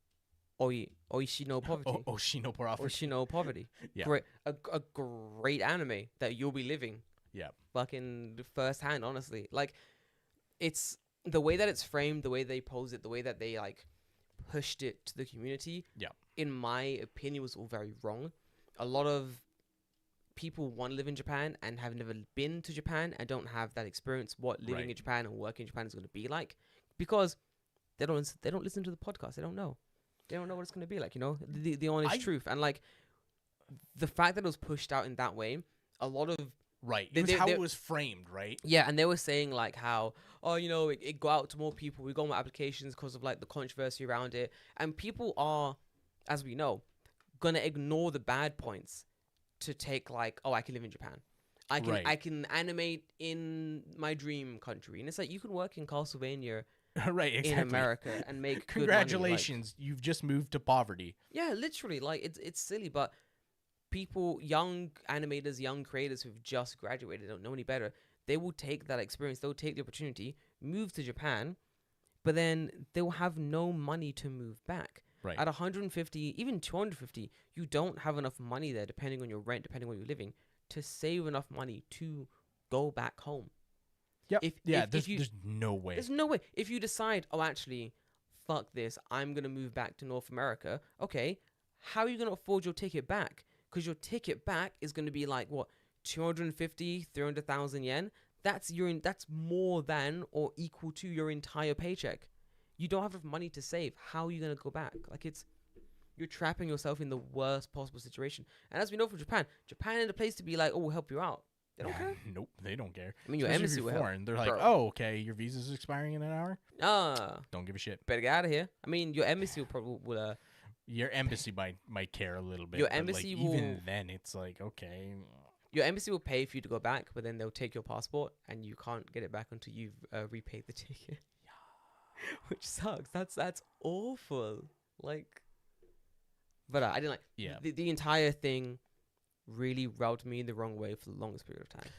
"Oishi no poverty." Oh, Shino Profit. Oishi no poverty. Yeah. Great, a great anime that you'll be living. Yeah. Fucking first hand, honestly. Like, it's the way that it's framed, the way they pose it, the way that they like pushed it to the community. Yeah. In my opinion, was all very wrong. A lot of people want to live in Japan and have never been to Japan and don't have that experience what living Right. in Japan and working in Japan is going to be like, because they don't listen to the podcast. They don't know. They don't know what it's going to be like. You know, the honest truth. And like the fact that it was pushed out in that way, a lot of Right. They- It was they- how they- it was framed, right? yeah, and they were saying like how, oh, you know, it got out to more people. We got more applications because of like the controversy around it, and people are, as we know, gonna ignore the bad points to take like, oh, I can live in Japan. Right. I can animate in my dream country, and it's like you can work in Castlevania Right, exactly. in America and make good money, like- Congratulations, you've just moved to poverty. yeah, literally, like it's silly, but people, young animators, young creators who've just graduated, don't know any better. They will take that experience. They'll take the opportunity, move to Japan, but then they will have no money to move back. Right. At 150, even 250, you don't have enough money there, depending on your rent, depending on where you're living, to save enough money to go back home. Yep. If There's you, no way. there's no way. If you decide, oh, actually, fuck this, I'm going to move back to North America, okay, how are you going to afford your ticket back? Because your ticket back is going to be like, what, 250, 300,000 yen? That's more than or equal to your entire paycheck. You don't have enough money to save. How are you going to go back? Like, you're trapping yourself in the worst possible situation. And as we know from Japan ain't a place to be like, oh, we'll help you out. They don't care. Nope, they don't care. I mean, your Especially if embassy you're will help. foreign. They're like, Bro. oh, okay, your visa's expiring in an hour. Don't give a shit. Better get out of here. I mean, your embassy will probably Your embassy might care a little bit. Your but, embassy like, even will- then, it's like, okay. your embassy will pay for you to go back, but then they'll take your passport and you can't get it back until you've repaid the ticket. Which sucks. That's awful. Like, but I didn't like. Yeah. The entire thing really rubbed me the wrong way for the longest period of time.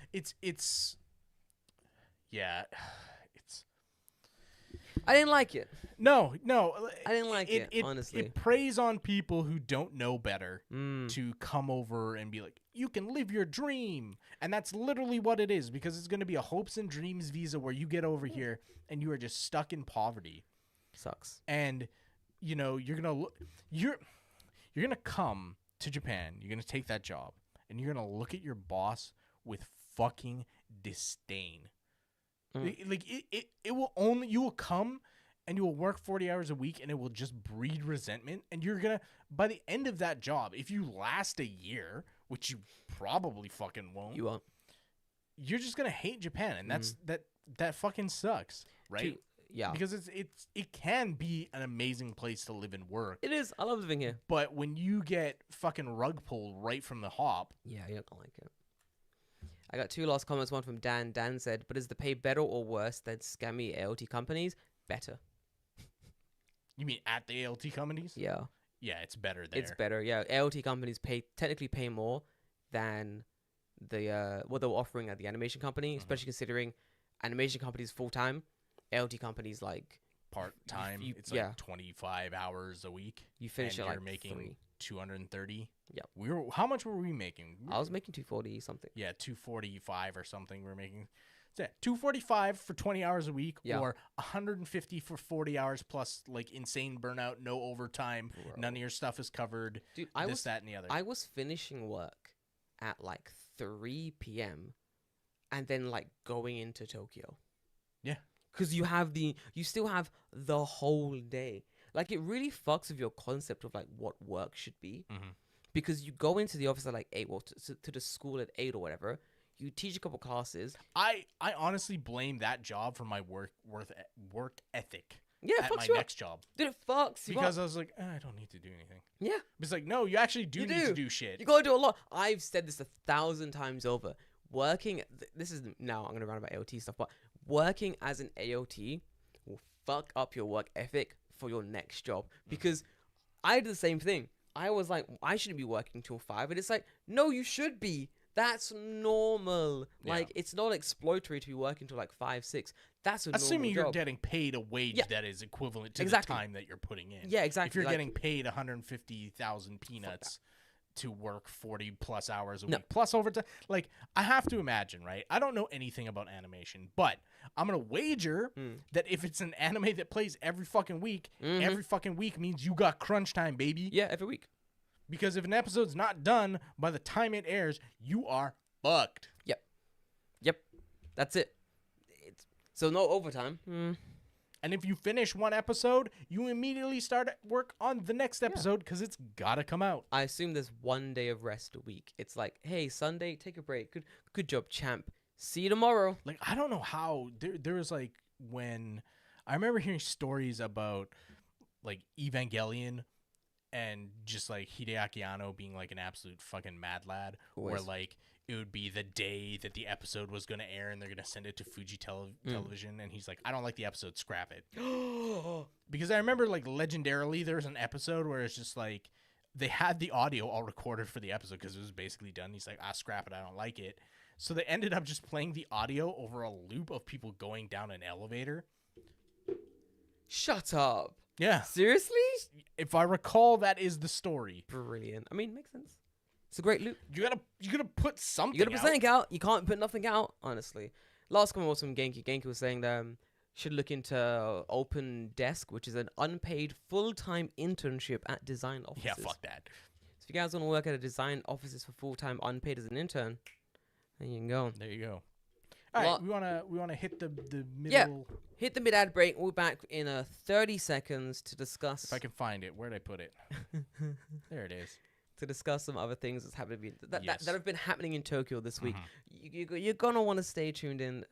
Yeah. I didn't like it. No. I didn't like it, honestly. It preys on people who don't know better to come over and be like, you can live your dream. And that's literally what it is, because it's going to be a hopes and dreams visa where you get over here and you are just stuck in poverty. Sucks. And, you know, you're going to come to Japan. You're going to take that job and you're going to look at your boss with fucking disdain. Like it will only, you will come and you will work 40 hours a week and it will just breed resentment. And you're going to, by the end of that job, if you last a year, which you probably fucking won't, You won't. you're just going to hate Japan. And that's, that fucking sucks. Right? Yeah. Because it can be an amazing place to live and work. It is. I love living here. But when you get fucking rug pulled right from the hop. Yeah, you don't like it. I got 2 last comments. One from Dan. Dan said, but is the pay better or worse than scammy ALT companies? Better. You mean at the ALT companies? Yeah. Yeah, it's better there. It's better. Yeah. ALT companies technically pay more than the what they were offering at the animation company, especially considering animation companies full-time. ALT companies like part-time. It's yeah. like 25 hours a week. You finish and at you're like making 3. 230. Yep. How much were we making? I was making 240 something. Yeah, 245 or something we were making. So yeah, 245 for 20 hours a week, or 150 for 40 hours plus like insane burnout, no overtime, none of your stuff is covered. Dude, that, and the other. I was finishing work at like 3 p.m. and then like going into Tokyo. Yeah. Because you still have the whole day. Like, it really fucks with your concept of like what work should be. Because you go into the office at like 8, to the school at 8 or whatever. You teach a couple classes. I honestly blame that job for my work ethic. Yeah, at my you next job. Dude, it fucks you because up. I was like, I don't need to do anything. Yeah. It's like, no, you actually do need to do shit. You gotta do a lot. I've said this 1,000 times over. Working, this is now I'm gonna run about AOT stuff, but working as an AOT will fuck up your work ethic for your next job. Because I did the same thing. I was like, I shouldn't be working till 5, and it's like, no, you should be. That's normal. Yeah. Like, it's not exploitatory to be working till like 5, 6. That's a assuming normal you're job. getting paid a wage that is equivalent to Exactly. the time that you're putting in. Yeah, exactly. If you're Like, getting paid 150,000 peanuts to work 40 plus hours a No. week plus overtime, like, I have to imagine, right? I don't know anything about animation, but I'm gonna wager that if it's an anime that plays every fucking week means you got crunch time, baby. Yeah, every week. Because if an episode's not done by the time it airs, you are fucked. Yep. That's it. So no overtime. And if you finish one episode, you immediately start work on the next episode because it's gotta come out. I assume there's 1 day of rest a week. It's like, hey, Sunday, take a break. Good job, champ. See you tomorrow. Like, I don't know how there was like when I remember hearing stories about like Evangelion and just like Hideaki Anno being like an absolute fucking mad lad, where like it would be the day that the episode was going to air and they're going to send it to Fuji television, and he's like, I don't like the episode, scrap it. Because I remember like legendarily there was an episode where it's just like they had the audio all recorded for the episode because it was basically done. He's like, scrap it, I don't like it. So they ended up just playing the audio over a loop of people going down an elevator. Shut up. Yeah. Seriously? If I recall, that is the story. Brilliant. I mean, makes sense. It's a great loop. You gotta put something. You gotta put something out. You can't put nothing out, honestly. Last comment was from Genki. Genki was saying that should look into Open Desk, which is an unpaid full-time internship at design offices. Yeah, fuck that. So if you guys want to work at a design offices for full-time unpaid as an intern, there you can go. There you go. All right, we wanna hit the middle. Yeah. Hit the mid-ad break. We'll be back in 30 seconds to discuss. If I can find it, where'd I put it? There it is. To discuss some other things that's happening that have been happening in Tokyo this week. You're gonna want to stay tuned in.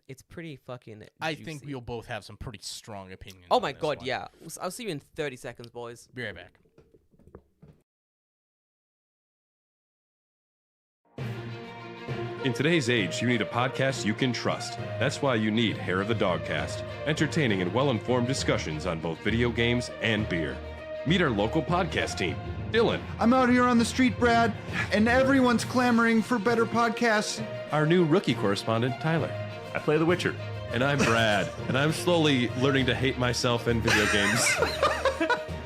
It's pretty fucking juicy. I think we'll both have some pretty strong opinions. Oh on my this god, one. yeah. I'll see you in 30 seconds, boys. Be right back. In today's age, you need a podcast you can trust. That's why you need Hair of the Dogcast. Entertaining and well-informed discussions on both video games and beer. Meet our local podcast team. Dylan. I'm out here on the street, Brad, and everyone's clamoring for better podcasts. Our new rookie correspondent, Tyler. I play The Witcher. And I'm Brad, and I'm slowly learning to hate myself and video games.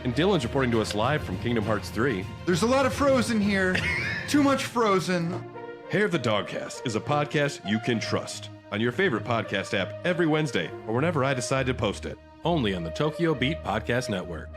And Dylan's reporting to us live from Kingdom Hearts 3. There's a lot of Frozen here. Too much Frozen. Hair of the Dogcast is a podcast you can trust. On your favorite podcast app every Wednesday, or whenever I decide to post it. Only on the Tokyo Beat Podcast Network.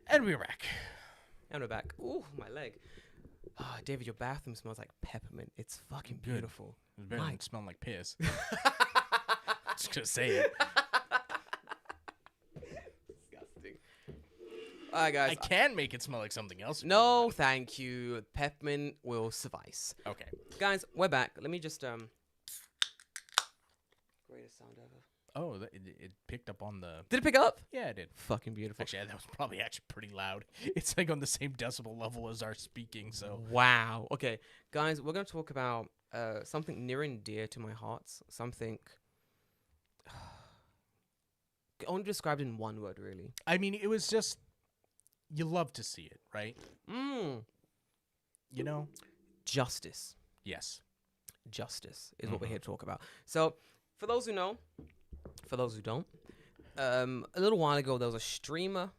And we're back. And we're back. Ooh, my leg. Ah, David, your bathroom smells like peppermint. It's fucking Good. beautiful. It's better My- than smelling like piss. Just gonna say it. Disgusting. All right, guys. I can make it smell like something else. if you No, want. thank you. Peppermint will suffice. Okay. Guys, we're back. Let me just greatest sound ever. Oh, it picked up on the. Did it pick up? Yeah, it did. Fucking beautiful. Actually, that was probably pretty loud. It's like on the same decibel level as our speaking. So Wow. Okay, guys, we're gonna talk about something near and dear to my heart. Something. Only described in one word, really. I mean, it was just you love to see it, right? You know. Justice. Yes. Justice is what we're here to talk about. So, for those who know, for those who don't, a little while ago there was a streamer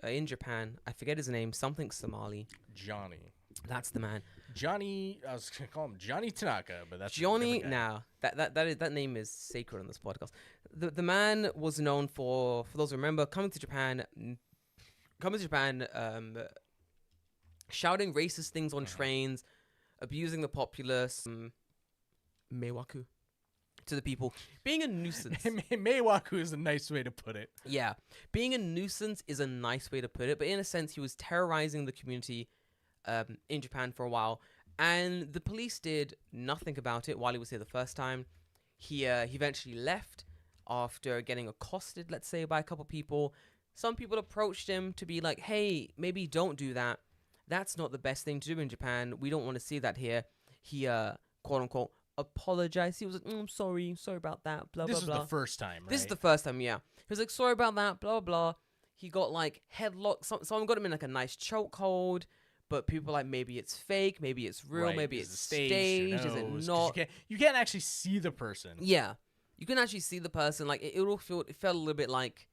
in Japan. I forget his name. Something Somali. Johnny. That's the man. Johnny. I was gonna call him Johnny Tanaka, but that's a different Johnny. guy. Now that name is sacred on this podcast. The man was known for those who remember coming to Japan, shouting racist things on trains, abusing the populace, meiwaku to the people, being a nuisance. Meiwaku is a nice way to put it. Yeah, being a nuisance is a nice way to put it, but in a sense, he was terrorizing the community in Japan for a while, and the police did nothing about it while he was here the first time. He eventually left after getting accosted, let's say, by a couple people. Some people approached him to be like, hey, maybe don't do that. That's not the best thing to do in Japan. We don't want to see that here. He, quote unquote, apologized. He was like, I'm sorry about that, blah, This blah, is blah. the first time, right? This is the first time, yeah. He was like, sorry about that, blah, blah. He got, like, headlocked. Someone got him in, like, a nice chokehold. But people are like, maybe it's fake, maybe it's real, Right, maybe is it's it staged, who is it knows? 'Cause not? You can't actually see the person. Yeah. You can actually see the person. Like, it felt a little bit like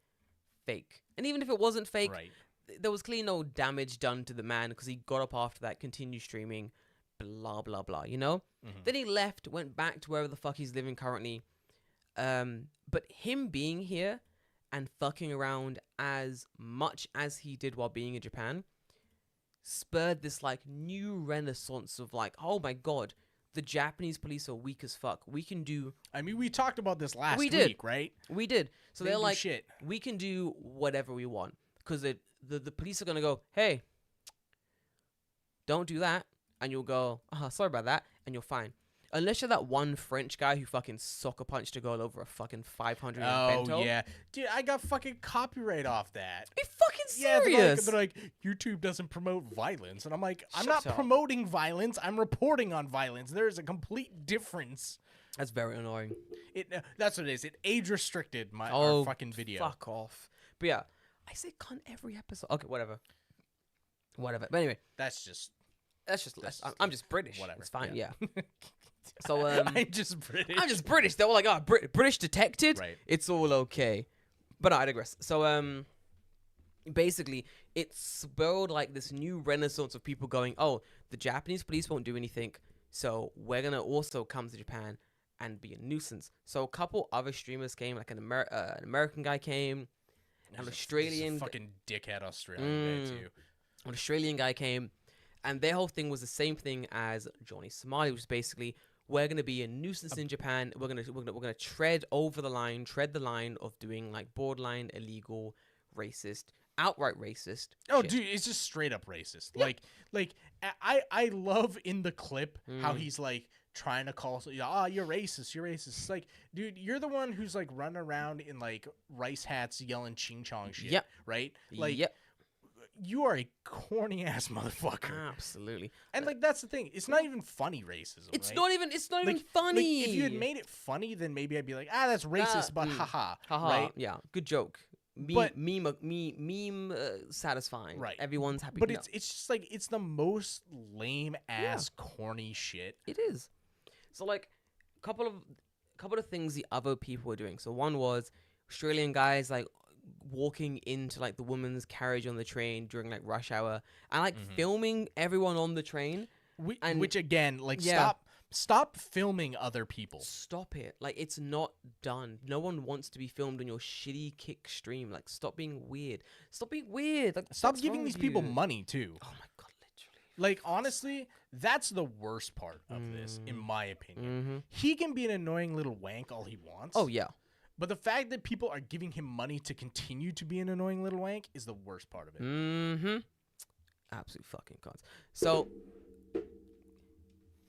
fake. And even if it wasn't fake, Right. there was clearly no damage done to the man because he got up after that, continued streaming, blah, blah, blah, you know? Then he left, went back to wherever the fuck he's living currently. But him being here and fucking around as much as he did while being in Japan spurred this, like, new renaissance of, like, oh my god, the Japanese police are weak as fuck. We can do... I mean, we talked about this last We did. week, right? We did. So They they're do like, shit. we can do whatever we want. Because the police are going to go, hey, don't do that. And you'll go, sorry about that. And you're fine. Unless you're that one French guy who fucking soccer punched a girl over a fucking 500 bento. Oh, yeah. Dude, I got fucking copyright off that. Are you fucking Yeah, serious? they're like, YouTube doesn't promote violence. And I'm like, I'm Shut not up. promoting violence. I'm reporting on violence. There's a complete difference. That's very annoying. That's what it is. It age restricted our Oh, fucking video. fuck off. But yeah, I say cunt every episode. Okay, whatever. But anyway, That's just I'm just British. whatever. It's fine, Yeah. yeah. So, I'm just British. I'm just British. They were like, British detected. Right. It's all okay. But I digress. So, basically, it spurred like this new renaissance of people going, oh, the Japanese police won't do anything, so we're gonna also come to Japan and be a nuisance. So a couple other streamers came, like an American guy came, an Australian There's a fucking dickhead Australian guy too. an Australian guy came, and their whole thing was the same thing as Johnny Somali, which is basically, we're gonna be a nuisance in Japan. We're gonna tread the line of doing like borderline illegal, racist, outright racist. Oh, shit. dude, it's just straight up racist. Like I love in the clip how he's like trying to call, you're racist, you're racist. It's like, dude, you're the one who's like running around in like rice hats yelling ching chong shit. Yep. Right? Like, Yep. you are a corny ass motherfucker. Absolutely. And like that's the thing. It's not even funny racism. It's right? not even. It's not Like- even funny. Like, if you had made it funny, then maybe I'd be like, that's racist, but haha. Haha. Right? Yeah. Good joke. But- Meme satisfying. Right. Everyone's happy. But No, it's just like it's the most lame ass corny shit. it is. So like, couple of things the other people were doing. So one was Australian guys like walking into like the woman's carriage on the train during like rush hour and like filming everyone on the train. Which again, like Yeah. stop filming other people. Stop it. Like, it's not done. No one wants to be filmed on your shitty kick stream. Like, stop being weird. Stop being weird. Like, Stop what's giving wrong these with people you? money too. Oh my god, literally. Like honestly, that's the worst part of this, in my opinion. Mm-hmm. He can be an annoying little wank all he wants. Oh yeah. But the fact that people are giving him money to continue to be an annoying little wank is the worst part of it. Mm-hmm. Absolute fucking cons. So,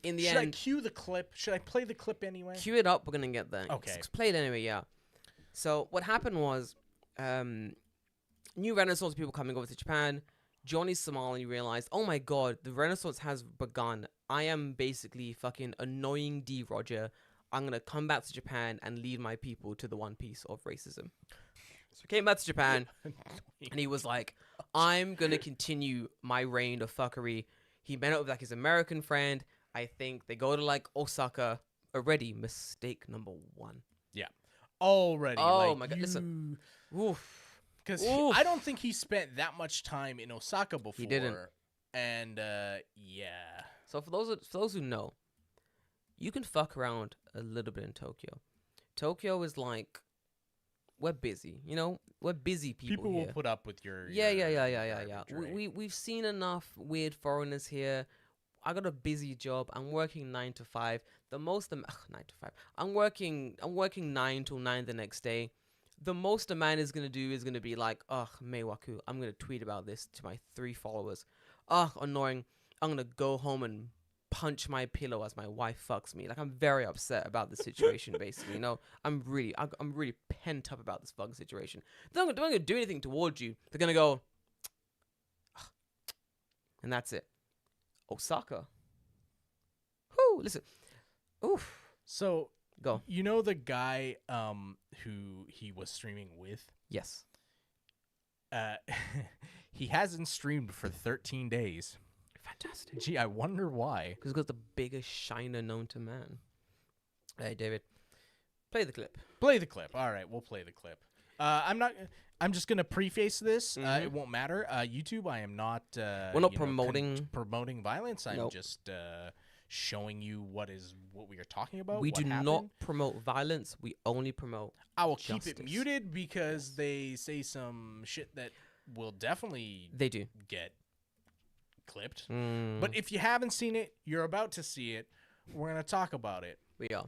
in the Should I end, cue the clip? Should I play the clip anyway? cue it up. We're gonna get there. Okay. Just play it anyway. Yeah. So what happened was, new Renaissance people coming over to Japan. Johnny Somali realized, oh my god, the Renaissance has begun. I am basically fucking annoying D. Roger. I'm gonna come back to Japan and lead my people to the one piece of racism. So he came back to Japan, and he was like, I'm gonna continue my reign of fuckery. He met up with like his American friend. I think they go to like Osaka. Already mistake number one. Yeah. Already. Oh like, my god! Listen, oof. Because Oof. I don't think he spent that much time in Osaka before. He didn't. And yeah. So for those who know, you can fuck around a little bit in Tokyo. Tokyo is like, we're busy, you know, we're busy people People here. will put up with your Yeah. garbage, right? We've seen enough weird foreigners here. I got a busy job. I'm working 9 to 5. 9 to 5. I'm working 9 till 9 the next day. The most a man is gonna do is gonna be like, ugh, Meiwaku, I'm gonna tweet about this to my 3 followers. Ugh, annoying. I'm gonna go home and punch my pillow as my wife fucks me. Like, I'm very upset about the situation, basically. You know, I'm really pent up about this fucking situation. They're not gonna do anything towards you. They're gonna go, and that's it. Osaka. Whoo, listen. Oof. So Go. you know the guy who he was streaming with? Yes. He hasn't streamed for 13 days. Fantastic. Gee, I wonder why. Because he's got the biggest shiner known to man. Hey, David. Play the clip. Play the clip. All right, we'll play the clip. I'm just gonna preface this. It won't matter. YouTube, I am not. We're not promoting promoting violence. I'm Nope. just showing you what we are talking about. We what do happened. not promote violence. We only promote. I will keep it justice. muted because they say some shit that will definitely They do. get clipped. Mm, But if you haven't seen it, you're about to see it. We're gonna talk about it. we are.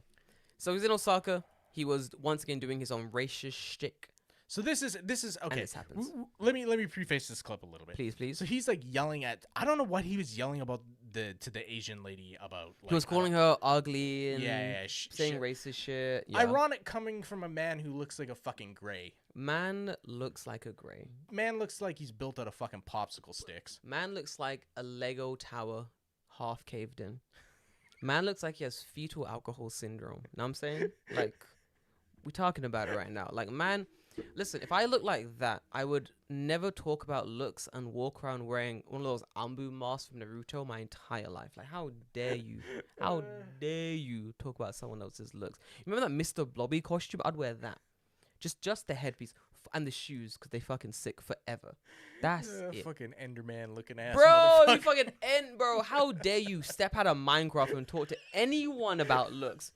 So he's in Osaka. He was once again doing his own racist shtick. So this is okay. this happens. Let me preface this clip a little bit. Please. So he's like yelling at. I don't know what he was yelling about to the Asian lady about. Like, He was calling her ugly and yeah, saying shit. racist shit. Yeah. Ironic coming from a man who looks like a fucking gray. Man looks like a gray. Man looks like he's built out of fucking popsicle sticks. Man looks like a Lego tower half caved in. Man looks like he has fetal alcohol syndrome. Know what I'm saying? Like, we're talking about it right now. Like, man, listen, if I look like that, I would never talk about looks and walk around wearing one of those Ambu masks from Naruto my entire life. Like, how dare you? How dare you talk about someone else's looks? You remember that Mr. Blobby costume? I'd wear that. Just the headpiece and the shoes because they fucking sick forever. That's it. Fucking Enderman looking ass. Bro, you motherfucker. fucking bro. How dare you step out of Minecraft and talk to anyone about looks?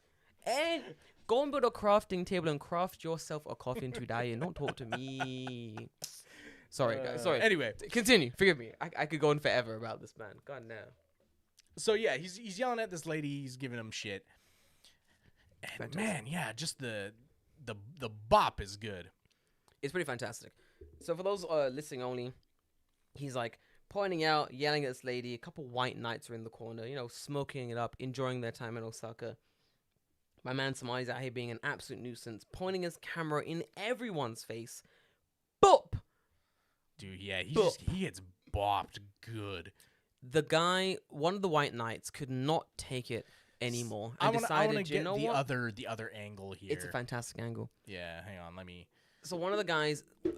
And go and build a crafting table and craft yourself a coffin to die in. Don't talk to me. Sorry, guys. Sorry. Anyway, Continue. Forgive me. I could go on forever about this man. God, no. so yeah, he's yelling at this lady. He's giving him shit. And Fantastic. man, yeah, just the bop is good. It's pretty fantastic. So for those listening only, he's like pointing out, yelling at this lady. A couple white knights are in the corner, smoking it up, enjoying their time in Osaka. My man Somali's out here being an absolute nuisance, pointing his camera in everyone's face. Boop! Dude, yeah, he gets bopped good. The guy, one of the white knights, could not take it anymore I and want decided, to get the what? other angle here. It's a fantastic angle. Yeah, hang on, let me. So one of the guys, it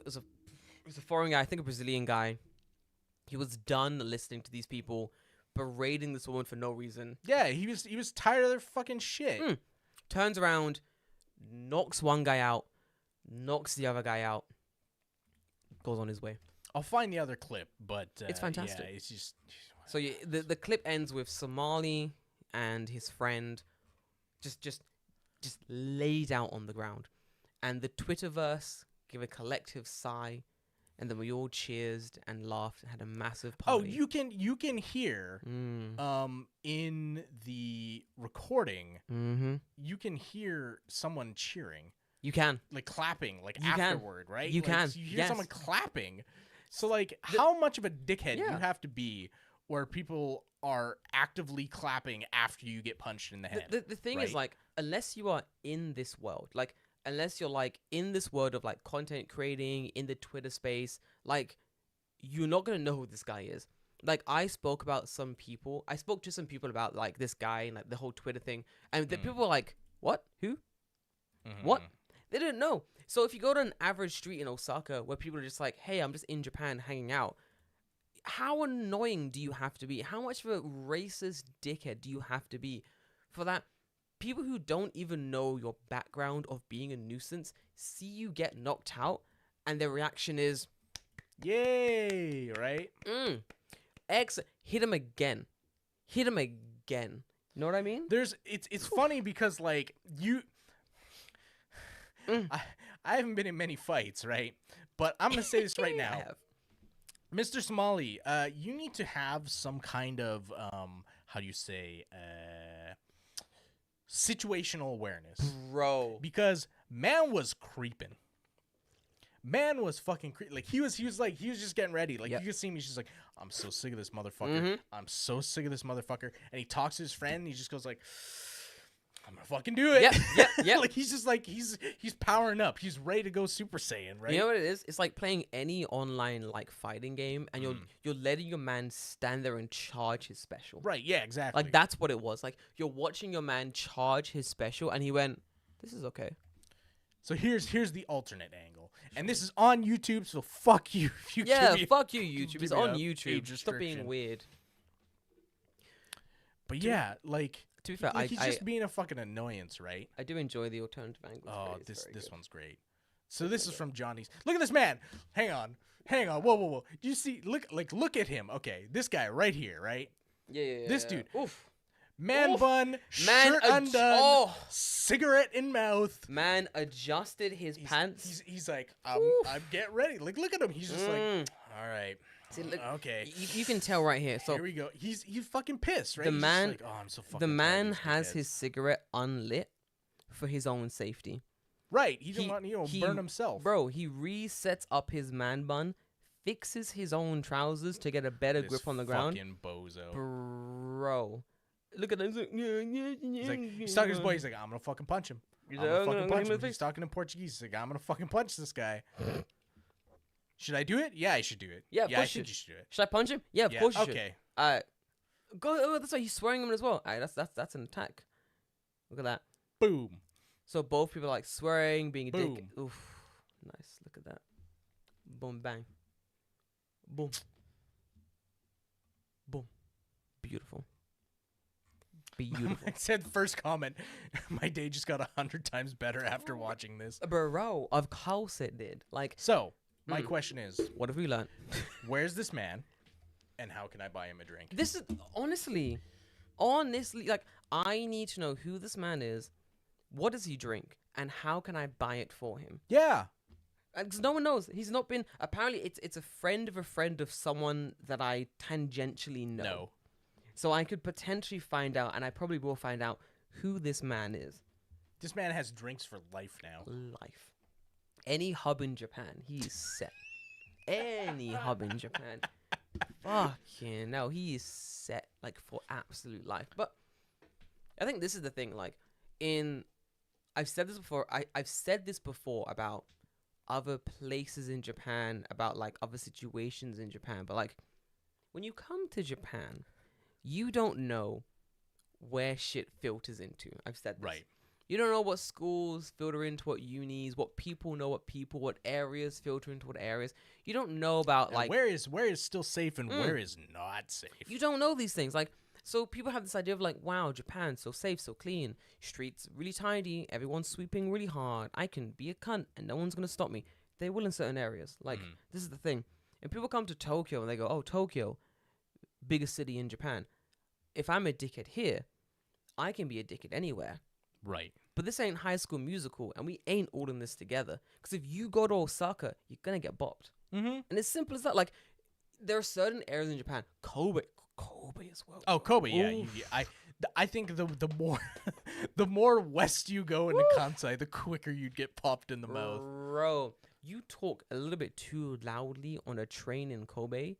was a foreign guy, I think a Brazilian guy. He was done listening to these people berating this woman for no reason. Yeah, he was tired of their fucking shit. Turns around, knocks one guy out, knocks the other guy out, goes on his way. I'll find the other clip, but It's fantastic. Yeah, it's just. So yeah, the clip ends with Somali and his friend just laid out on the ground, and the Twitterverse give a collective sigh, and then we all cheersed and laughed and had a massive Oh, party. you can hear in the recording, you can hear someone cheering, You can. like clapping, like You can. afterward, right? You Like, can. so you hear Yes. someone clapping. So like, how much of a dickhead Yeah. you have to be where people are actively clapping after you get punched in the head? The thing is, right? like, unless you are in this world, like, unless you're, like, in this world of, like, content creating, in the Twitter space, like, you're not going to know who this guy is. Like, I spoke to some people about, like, this guy and, like, the whole Twitter thing, and the people were like, what? Who? What? They didn't know. So if you go to an average street in Osaka where people are just like, hey, I'm just in Japan hanging out, how annoying do you have to be? How much of a racist dickhead do you have to be for that? People who don't even know your background of being a nuisance see you get knocked out, and their reaction is, Yay! Right? X, hit him again. Hit him again. You know what I mean? It's funny because like you. I haven't been in many fights, right? But I'm gonna say this right I now. have. Mr. Somali, you need to have some kind of how do you say situational awareness, Bro. because man was creeping. Man was fucking like he was just getting ready. Like Yep. you could see him, he's just like, I'm so sick of this motherfucker. I'm so sick of this motherfucker. And he talks to his friend and he just goes like, I'm gonna fucking do it. Yep. Like he's just like he's powering up. He's ready to go Super Saiyan, right? You know what it is? It's like playing any online like fighting game, and you're letting your man stand there and charge his special. Right, yeah, exactly. Like that's what it was. Like you're watching your man charge his special, and he went, "This is okay." So here's the alternate angle. And this is on YouTube, so fuck you if you Yeah, give me- fuck you, YouTube. give It's me on a YouTube. age Stop being restriction. weird. But yeah, like To be fair, like he's I just being a fucking annoyance, right? I do enjoy the alternative angles. Oh, It's very this good. one's great. So this is from Johnny's. Look at this man. Hang on. Whoa. Do you see? Look at him. Okay, this guy right here, right? Yeah. This dude. Oof. Man Oof. bun, Man shirt undone, oh. cigarette in mouth. Man adjusted his pants. He's like, I'm getting ready. Like, look at him. He's just like, all right. See, look, Okay. You can tell right here. So Here we go. He's fucking pissed, right? the He's just man, like, oh, I'm so fucking the tired of man these has dickheads." his cigarette unlit for his own safety. Right. He didn't want to burn himself. Bro, he resets up his man bun, fixes his own trousers to get a better This grip on the ground. Fucking bozo. Bro, look at him. He's like, he's talking to his boy. He's like, I'm gonna fucking punch him. I'm like, gonna "I'm fucking gonna punch hit him in him. the He's face." talking in Portuguese. He's like, I'm gonna fucking punch this guy. Should I do it? Yeah, I should do it. Yeah, of I course think you you should do it. Should I punch him? Yeah, of Yeah, course you should. okay. Go. Oh, that's why he's swearing him as well. Alright, that's an attack. Look at that. Boom. So both people are like swearing, being a dick. Boom. Oof. Nice. Look at that. Boom, bang. Boom. Boom. Beautiful. Beautiful. I said first comment. My day just got 100 times better after watching this. Bro, of course it did. Like, So my question is, what have we learned? where's this man, and how can I buy him a drink? This is honestly, like, I need to know who this man is, what does he drink, and how can I buy it for him? Yeah. Because no one knows. He's not been. Apparently, it's a friend of someone that I tangentially know. No. So I could potentially find out, and I probably will find out who this man is. This man has drinks for life now. Life. Any hub in Japan, he's set. Any hub in Japan, fucking no, he is set like for absolute life. But I think this is the thing. Like, I've said this before. I've said this before about other places in Japan, about like other situations in Japan. But like, when you come to Japan, you don't know where shit filters into. I've said this. Right. You don't know what schools filter into what unis, what people know what people, what areas filter into what areas. You don't know about And like where is still safe and where is not safe. you don't know these things. Like, so people have this idea of like, wow, Japan, so safe, so clean, streets really tidy, everyone's sweeping really hard. I can be a cunt and no one's gonna stop me. They will in certain areas. Like, this is the thing. And people come to Tokyo and they go, oh, Tokyo, biggest city in Japan. If I'm a dickhead here, I can be a dickhead anywhere. Right. But this ain't High School Musical, and we ain't all in this together. Because if you go to Osaka, you're gonna get bopped. And it's simple as that. Like, there are certain areas in Japan, Kobe as well. Oh, Kobe, yeah. Oof. I think the more the more west you go into Kansai, the quicker you'd get popped in the mouth. Bro, you talk a little bit too loudly on a train in Kobe,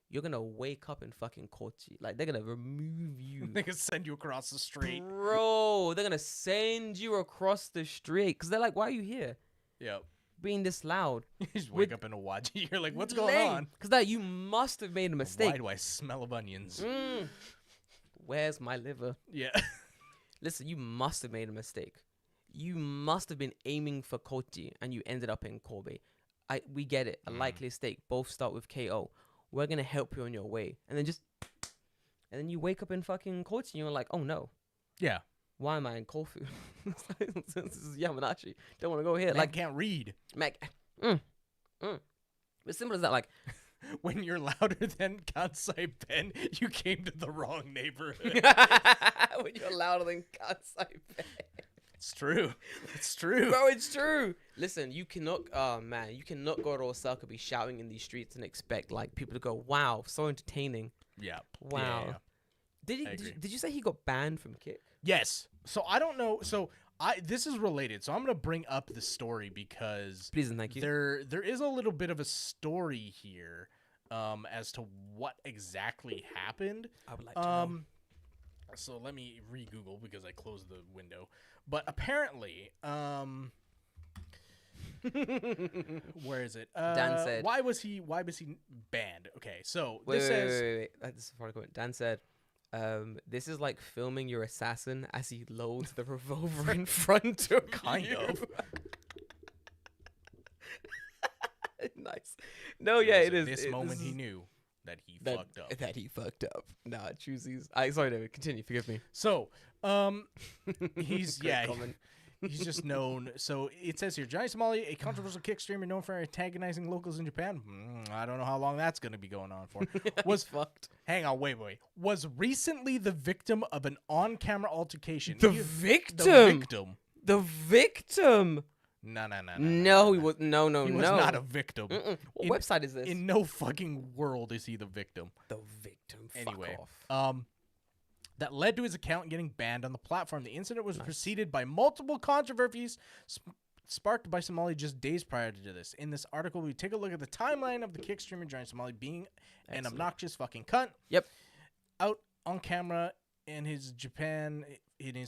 you're gonna wake up in fucking Kochi. Like, they're gonna remove you. They can send you across the street. Bro, they're gonna send you across the street. Because they're like, why are you here? Yep. Being this loud. You just wake up in a Waji. You're like, what's going on? Because that you must have made a mistake. Why do I smell of onions? Where's my liver? Yeah. Listen, you must have made a mistake. You must have been aiming for Kochi and you ended up in Kobe. We get it. A likely mistake. Both start with KO. We're gonna help you on your way. And then you wake up in fucking Kochi and you're like, oh no. Yeah. Why am I in Kofu? This is Yamanashi. Don't want to go here. Man Like, can't read. As simple as that. Like, When you're louder than Kansai Ben, you came to the wrong neighborhood. when you're louder than Kansai Ben. It's true. It's true. Bro, it's true. Listen, you cannot go to Osaka, be shouting in these streets and expect like people to go, wow, so entertaining. Yeah. Wow. Yeah. Did you say he got banned from Kick? Yes. So I don't know. So this is related. So I'm gonna bring up the story because Please and thank you. there is a little bit of a story here, as to what exactly happened. I would like to know. So let me re-Google because I closed the window. But apparently, where is it? Dan said. Why was he banned? Okay, so Wait. this says This is before I go. Dan said, this is like filming your assassin as he loads the revolver in front of kind you. of. Nice. No, yeah, it So is. This moment he knew that he fucked up. That he fucked up. Nah, choosies. Sorry, David. Continue. Forgive me. So, he's Great comment. he's just known. So it says here, Johnny Somali, a controversial kick streamer known for antagonizing locals in Japan. I don't know how long that's going to be going on for. Was fucked. Hang on, wait. Was recently the victim of an on-camera altercation. The The victim. victim. The victim. No. No, he was. No. He was not a victim. What In- website is this? In no fucking world is he the victim. The victim. Anyway, Fuck off. that led to his account getting banned on the platform. The incident was preceded by multiple controversies sparked by Somali just days prior to this. In this article, we take a look at the timeline of the kick streamer Giant Somali being an obnoxious fucking cunt. Yep. Out on camera in his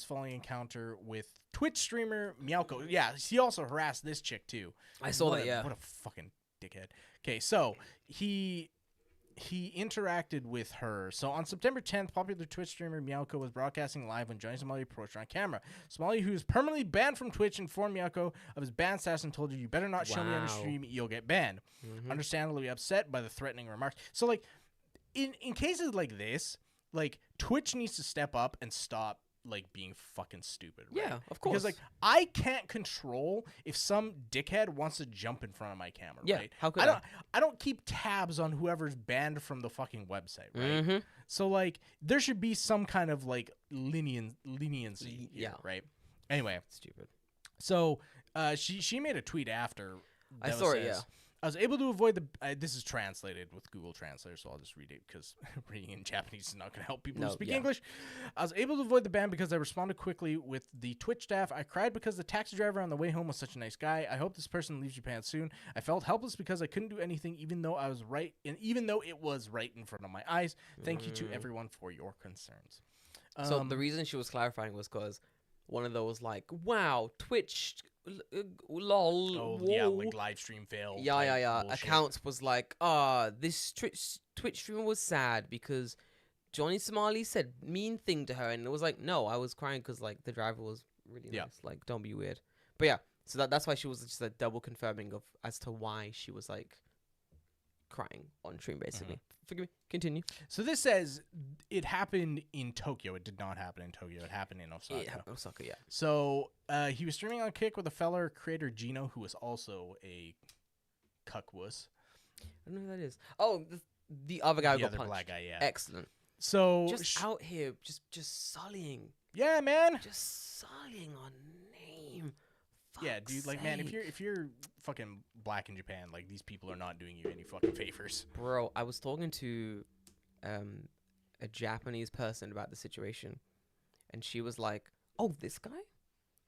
following encounter with Twitch streamer Miyako. Yeah, he also harassed this chick too. I saw that. Yeah. What a fucking dickhead. Okay, so he interacted with her. So on September 10th, popular Twitch streamer Miyako was broadcasting live when Johnny Somali approached her on camera. Somali, who is permanently banned from Twitch, informed Miyako of his ban status and told her, "You better not show me on the stream, you'll get banned." Understandably upset by the threatening remarks. So like, in cases like this, like Twitch needs to step up and stop like being fucking stupid. Right? Yeah, of course. Because like I can't control if some dickhead wants to jump in front of my camera. Yeah, right? how could I don't keep tabs on whoever's banned from the fucking website, right? So like there should be some kind of like leniency here, Yeah. right? Anyway, Stupid. so she made a tweet after. I that saw it, says, yeah. I was able to avoid the. This is translated with Google Translator, so I'll just read it because reading in Japanese is not going to help people who No, speak yeah. English. I was able to avoid the ban because I responded quickly with the Twitch staff. I cried because the taxi driver on the way home was such a nice guy. I hope this person leaves Japan soon. I felt helpless because I couldn't do anything, even though I was right, and even though it was right in front of my eyes. Thank you to everyone for your concerns. So the reason she was clarifying was because one of those like, wow, Twitch, lol, Oh whoa. yeah, like live stream fail. Yeah, type yeah, yeah. bullshit. Accounts was like, this Twitch streamer was sad because Johnny Somali said mean thing to her, and it was like, no, I was crying because like the driver was really nice. Yeah. Like, don't be weird. But yeah, so that's why she was just like double confirming of as to why she was like crying on stream, basically. Forgive me. Continue. So this says it happened in Tokyo. It did not happen in Tokyo. It happened in Osaka. Yeah, Osaka. Yeah. So he was streaming on Kick with a fellow creator Gino, who was also a cuckwuss. I don't know who that is. Oh, the other guy who The got other punched. black guy, yeah. Excellent. So Just out here, just sullying, yeah, man. just sullying on name. Yeah, Fuck's dude. Like, man, sake. if you're fucking black in Japan, like these people are not doing you any fucking favors. Bro, I was talking to a Japanese person about the situation, and she was like, "Oh, this guy?"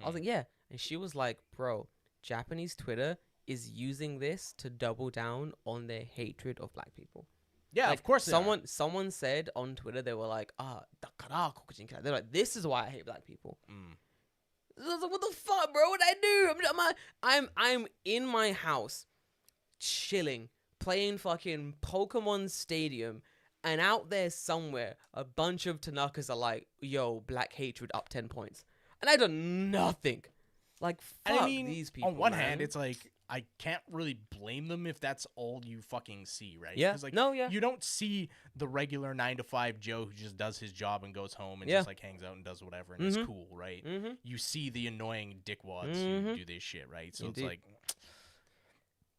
I was like, "Yeah," and she was like, "Bro, Japanese Twitter is using this to double down on their hatred of black people." Yeah, Like, of course. they are. someone said on Twitter, they were like, they're like, "This is why I hate black people." I was like, what the fuck, bro? What did I do? I'm in my house, chilling, playing fucking Pokemon Stadium, and out there somewhere, a bunch of Tanakas are like, "Yo, black hatred up 10 points," and I done nothing. Like, fuck And I mean, these people. on one man. hand, it's like I can't really blame them if that's all you fucking see, right? Yeah. 'Cause, like, No, yeah. You don't see the regular 9 to 5 Joe who just does his job and goes home and Yeah. just like hangs out and does whatever and is cool, right? You see the annoying dickwads who do this shit, right? So Indeed. it's like,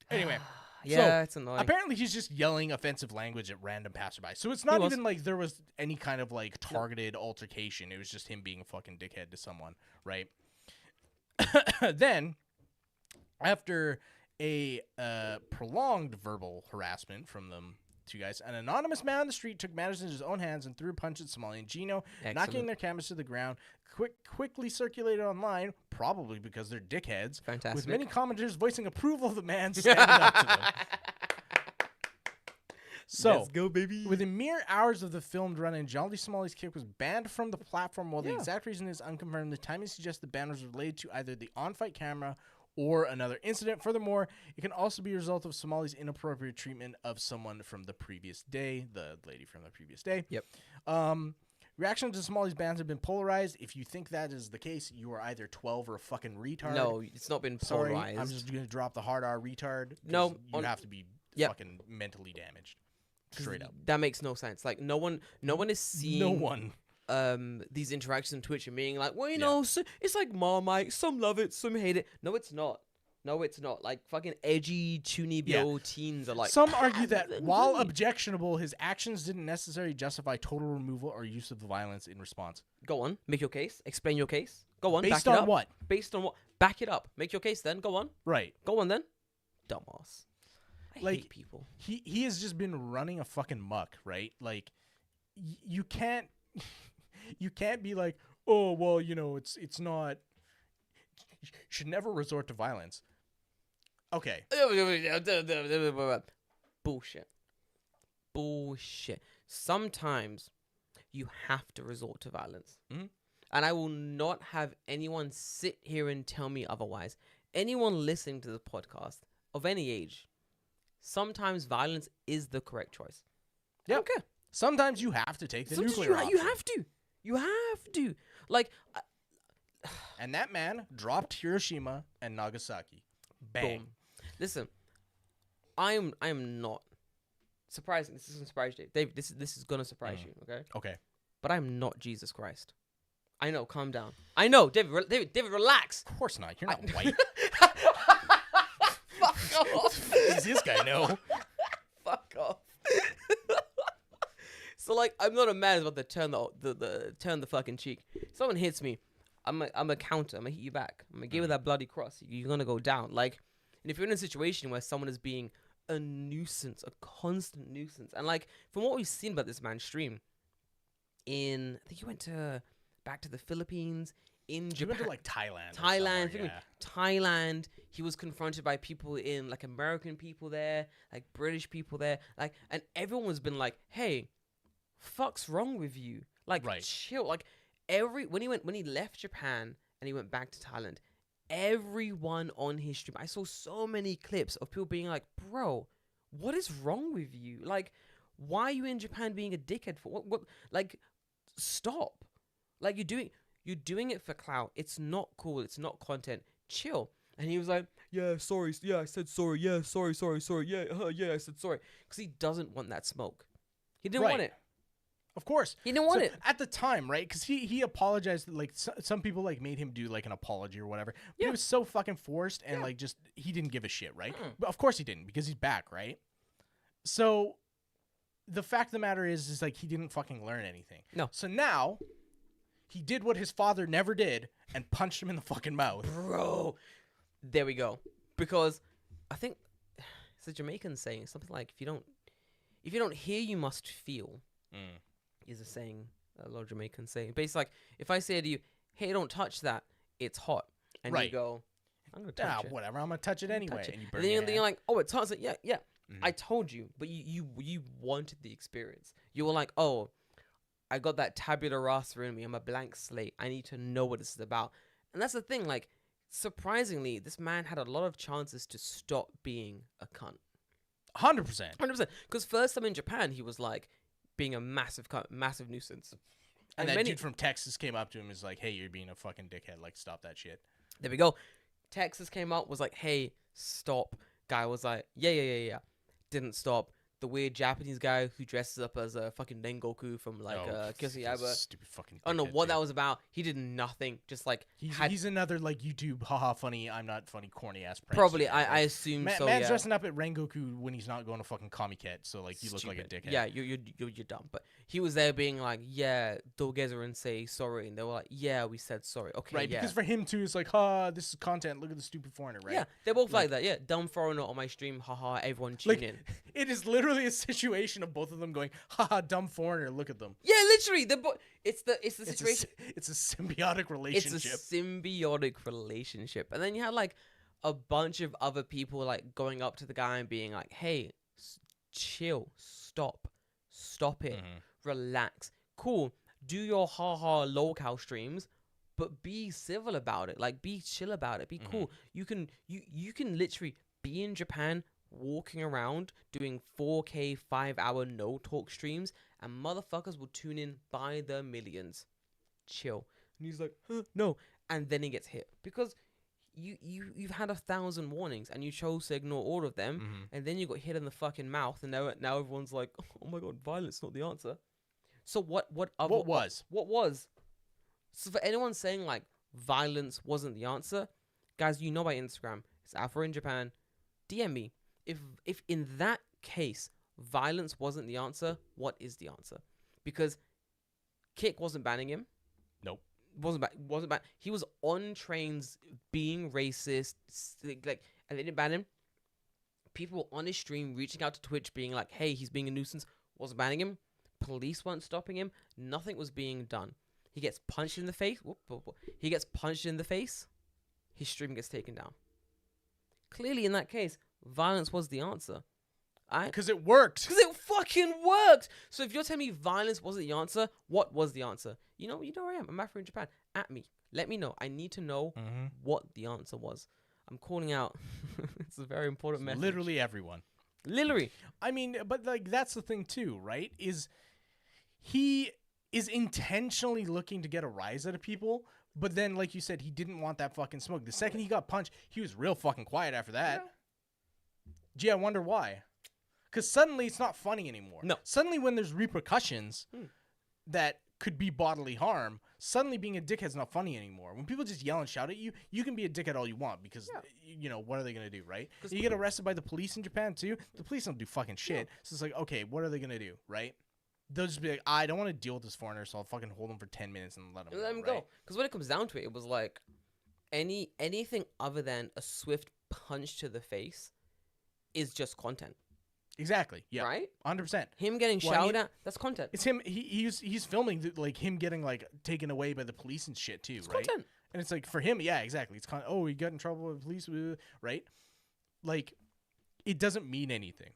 anyway. Yeah, So, it's annoying. Apparently, he's just yelling offensive language at random passerby. So it's not was. even like there was any kind of like targeted altercation. It was just him being a fucking dickhead to someone, right? Then, after a prolonged verbal harassment from them two guys, an anonymous man on the street took matters into his own hands and threw a punch at Somali and Gino, knocking Excellent. their cameras to the ground. Quickly circulated online, probably because they're dickheads. With Fantastic. many commenters voicing approval of the man standing up to them. So, Let's go, baby. within mere hours of the filmed run-in, Jolly Somali's Kick was banned from the platform. While the Yeah. exact reason is unconfirmed, the timing suggests the ban was related to either the on-fight camera or another incident. Furthermore, it can also be a result of Somali's inappropriate treatment of someone from the previous day, the lady from the previous day. Yep. Reaction to Somali's bans have been polarized. If you think that is the case, you are either 12 or a fucking retard. No, it's not been Sorry, polarized. I'm just gonna drop the hard R retard. 'Cause No, you on- have to be Yep. fucking mentally damaged. Straight up. That makes no sense. Like no one is seeing No one. these interactions on Twitch and being like, well, you Yeah. know, so it's like Marmite. Some love it, some hate it. No, it's not. No, it's not. Like fucking edgy, tunibio teens are like. Some argue that while objectionable, his actions didn't necessarily justify total removal or use of violence in response. Go on, make your case. Explain your case. Go on. Based back it on up. what? Based on what? Back it up. Make your case. Then go on. Right. Go on then. Dumbass. I Like, hate people. He has just been running a fucking muck, right? Like you can't you can't be like, "Oh, well, you know, it's not should never resort to violence." Okay. Bullshit. Bullshit. Sometimes you have to resort to violence. Mhm. And I will not have anyone sit here and tell me otherwise. Anyone listening to this podcast of any age, sometimes violence is the correct choice. Yep. Okay. Sometimes you have to take the Sometimes nuclear you option. have to. You have to. Like, And that man dropped Hiroshima and Nagasaki. Bang. boom. Listen, I am not surprising. This is gonna surprise you, Dave. This is gonna surprise you, okay? Okay. But I'm not Jesus Christ. I know. Calm down. I know, David. David, relax. Of course not. You're not white. Fuck off. Does this guy know? Fuck off. So like, I'm not a man who's about to turn the fucking cheek. Someone hits me. I'm a counter. I'm gonna hit you back. I'm gonna give you that bloody cross. You're gonna go down. Like, and if you're in a situation where someone is being a nuisance, a constant nuisance, and like from what we've seen about this man's stream, I think he went back to the Philippines, in He Japan, went to like Thailand. Thailand. He was confronted by people in like American people there, like British people there, like, and everyone was been like, "Hey, fuck's wrong with you? Like, chill." Like when he left Japan and he went back to Thailand, everyone on his stream, I saw so many clips of people being like, "Bro, what is wrong with you? Like, why are you in Japan being a dickhead for what? Like, stop! Like you're doing it for clout. It's not cool. It's not content. Chill." And he was like, "Yeah, sorry. Yeah, I said sorry. Yeah, sorry. Yeah, yeah, I said sorry." Because he doesn't want that smoke. He didn't want it. Of course. He didn't want it. At the time, right? Because he apologized. Like, some people, like, made him do, like, an apology or whatever. But it was so fucking forced and, like, just, he didn't give a shit, right? But of course he didn't, because he's back, right? So, the fact of the matter is, like, he didn't fucking learn anything. No. So now, he did what his father never did and punched him in the fucking mouth. Bro. There we go. Because I think it's a Jamaican saying, something like, if you don't hear, you must feel. Is a saying a lot of Jamaicans say. Basically, like, if I say to you, "Hey, don't touch that, it's hot," and you go, "I'm gonna touch it." Whatever, I'm gonna touch it anyway. Touch it. And you And burn then your you're hand. like, "Oh, it's hot." It's like, yeah. I told you, but you wanted the experience. You were like, "Oh, I got that tabula rasa in me. I'm a blank slate. I need to know what this is about." And that's the thing. Like, surprisingly, this man had a lot of chances to stop being a cunt. 100%. 100%. Because first time in Japan, he was like being a massive nuisance. And that dude from Texas came up to him and was like, "Hey, you're being a fucking dickhead. Like, stop that shit." There we go. Texas came up, was like, "Hey, stop." Guy was like, yeah. Didn't stop. The weird Japanese guy who dresses up as a fucking Rengoku from like Kiyoshi Yaiba. Stupid fucking I don't know dickhead, what too. that was about. He did nothing. Just like He's another like YouTube haha funny, I'm not funny, corny ass prank. probably I assume so. Man's Yeah. dressing up at Rengoku when he's not going to fucking Comiket, so like you look like a dickhead. Yeah, you're dumb. But he was there being like, "Yeah, Dogezerin say sorry," and they were like, "Yeah, we said sorry." Okay, Right, yeah. because for him too, it's like, "Ha, this is content. Look at the stupid foreigner." Right? Yeah, they're both like that. Yeah, dumb foreigner on my stream. Haha, everyone tune Like, in. it is literally a situation of both of them going, "Haha, dumb foreigner. Look at them." Yeah, literally. It's the situation. It's a symbiotic relationship. It's a symbiotic relationship. And then you had like a bunch of other people like going up to the guy and being like, "Hey, chill, stop it, relax, cool, do your haha lolcow streams, but be civil about it, like be chill about it, be cool. You can literally be in Japan walking around doing 4K 5-hour no talk streams and motherfuckers will tune in by the millions. Chill." And he's like, "No." And then he gets hit because you've had 1,000 warnings and you chose to ignore all of them, and then you got hit in the fucking mouth, and now everyone's like, "Oh my god, violence not the answer." So what was? So for anyone saying like violence wasn't the answer, guys, you know my Instagram. It's Alpha in Japan. DM me if in that case violence wasn't the answer. What is the answer? Because Kick wasn't banning him. Nope. Wasn't bad. He was on trains being racist, like, and they didn't ban him. People on his stream reaching out to Twitch being like, "Hey, he's being a nuisance." Wasn't banning him. Police weren't stopping him. Nothing was being done. He gets punched in the face. He gets punched in the face. His stream gets taken down. Clearly, in that case, violence was the answer. Because it worked. Because it fucking worked. So if you're telling me violence wasn't the answer, what was the answer? You know where I am. I'm Afro in Japan. At me. Let me know. I need to know what the answer was. I'm calling out. It's a very important message. Literally everyone. Literally. I mean, but like that's the thing too, right? Is he is intentionally looking to get a rise out of people, but then like you said, he didn't want that fucking smoke. The second he got punched, he was real fucking quiet after that. Gee, I wonder why. Because suddenly it's not funny anymore. No. Suddenly when there's repercussions that could be bodily harm, suddenly being a dickhead's not funny anymore. When people just yell and shout at you, you can be a dickhead all you want because, you know, what are they going to do, right? You get arrested by the police in Japan too. The police don't do fucking shit. So it's like, okay, what are they going to do, right? they'll just be like, I don't want to deal with this foreigner, so I'll fucking hold him for 10 minutes and let him go. Because when it comes down to it, it was like anything other than a swift punch to the face is just content. Exactly. Yeah. Right? 100%. Him getting shouted at, that's content. It's him. He's filming like him getting like taken away by the police and shit too. It's right? content. And it's like for him, yeah, exactly. It's oh, he got in trouble with the police, right? Like, it doesn't mean anything.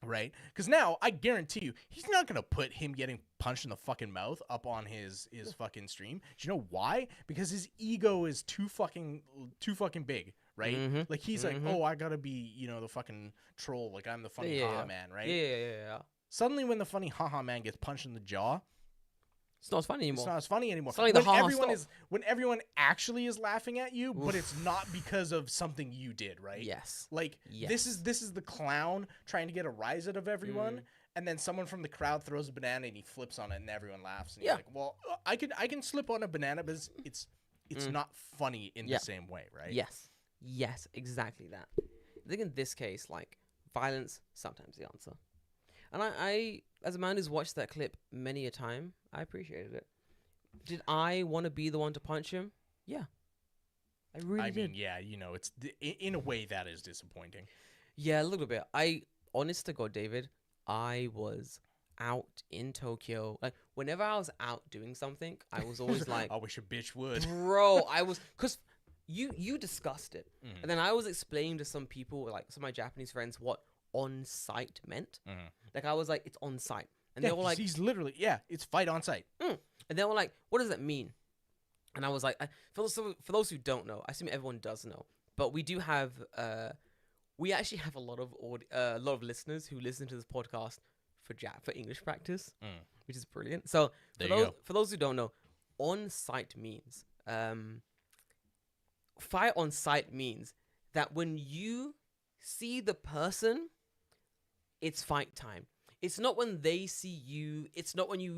Right? Because now I guarantee you, he's not gonna put him getting punched in the fucking mouth up on his fucking stream. Do you know why? Because his ego is too fucking big, right? Like he's like, oh, I gotta be, the fucking troll. Like I'm the funny haha man, right? Yeah. Suddenly, when the funny haha man gets punched in the jaw, it's not as funny anymore. It's not as funny anymore. Suddenly the haha when everyone actually is laughing at you, but it's not because of something you did, right? Yes. Like this is the clown trying to get a rise out of everyone, and then someone from the crowd throws a banana and he flips on it and everyone laughs. And you're like, well, I can slip on a banana, but it's not funny in the same way, right? Yes, exactly that. I think in this case, like violence sometimes the answer. And I, as a man who's watched that clip many a time, I appreciated it. Did I want to be the one to punch him? Yeah. I really did. I mean, yeah, it's in a way that is disappointing. Yeah, a little bit. Honest to God, David, I was out in Tokyo. Like, whenever I was out doing something, I was always like... I wish a bitch would. Bro, I was... Because you discussed it. And then I was explaining to some people, like some of my Japanese friends, what on-site meant. Like, I was like, it's on-site. And they were like... He's literally... Yeah, it's fight on-site. And they were like, what does that mean? And I was like... For those who don't know, I assume everyone does know, but we do have... we actually have a lot of listeners who listen to this podcast for English practice, which is brilliant. So for those who don't know, on-site means... fight on-site means that when you see the person... It's fight time. It's not when they see you. It's not when you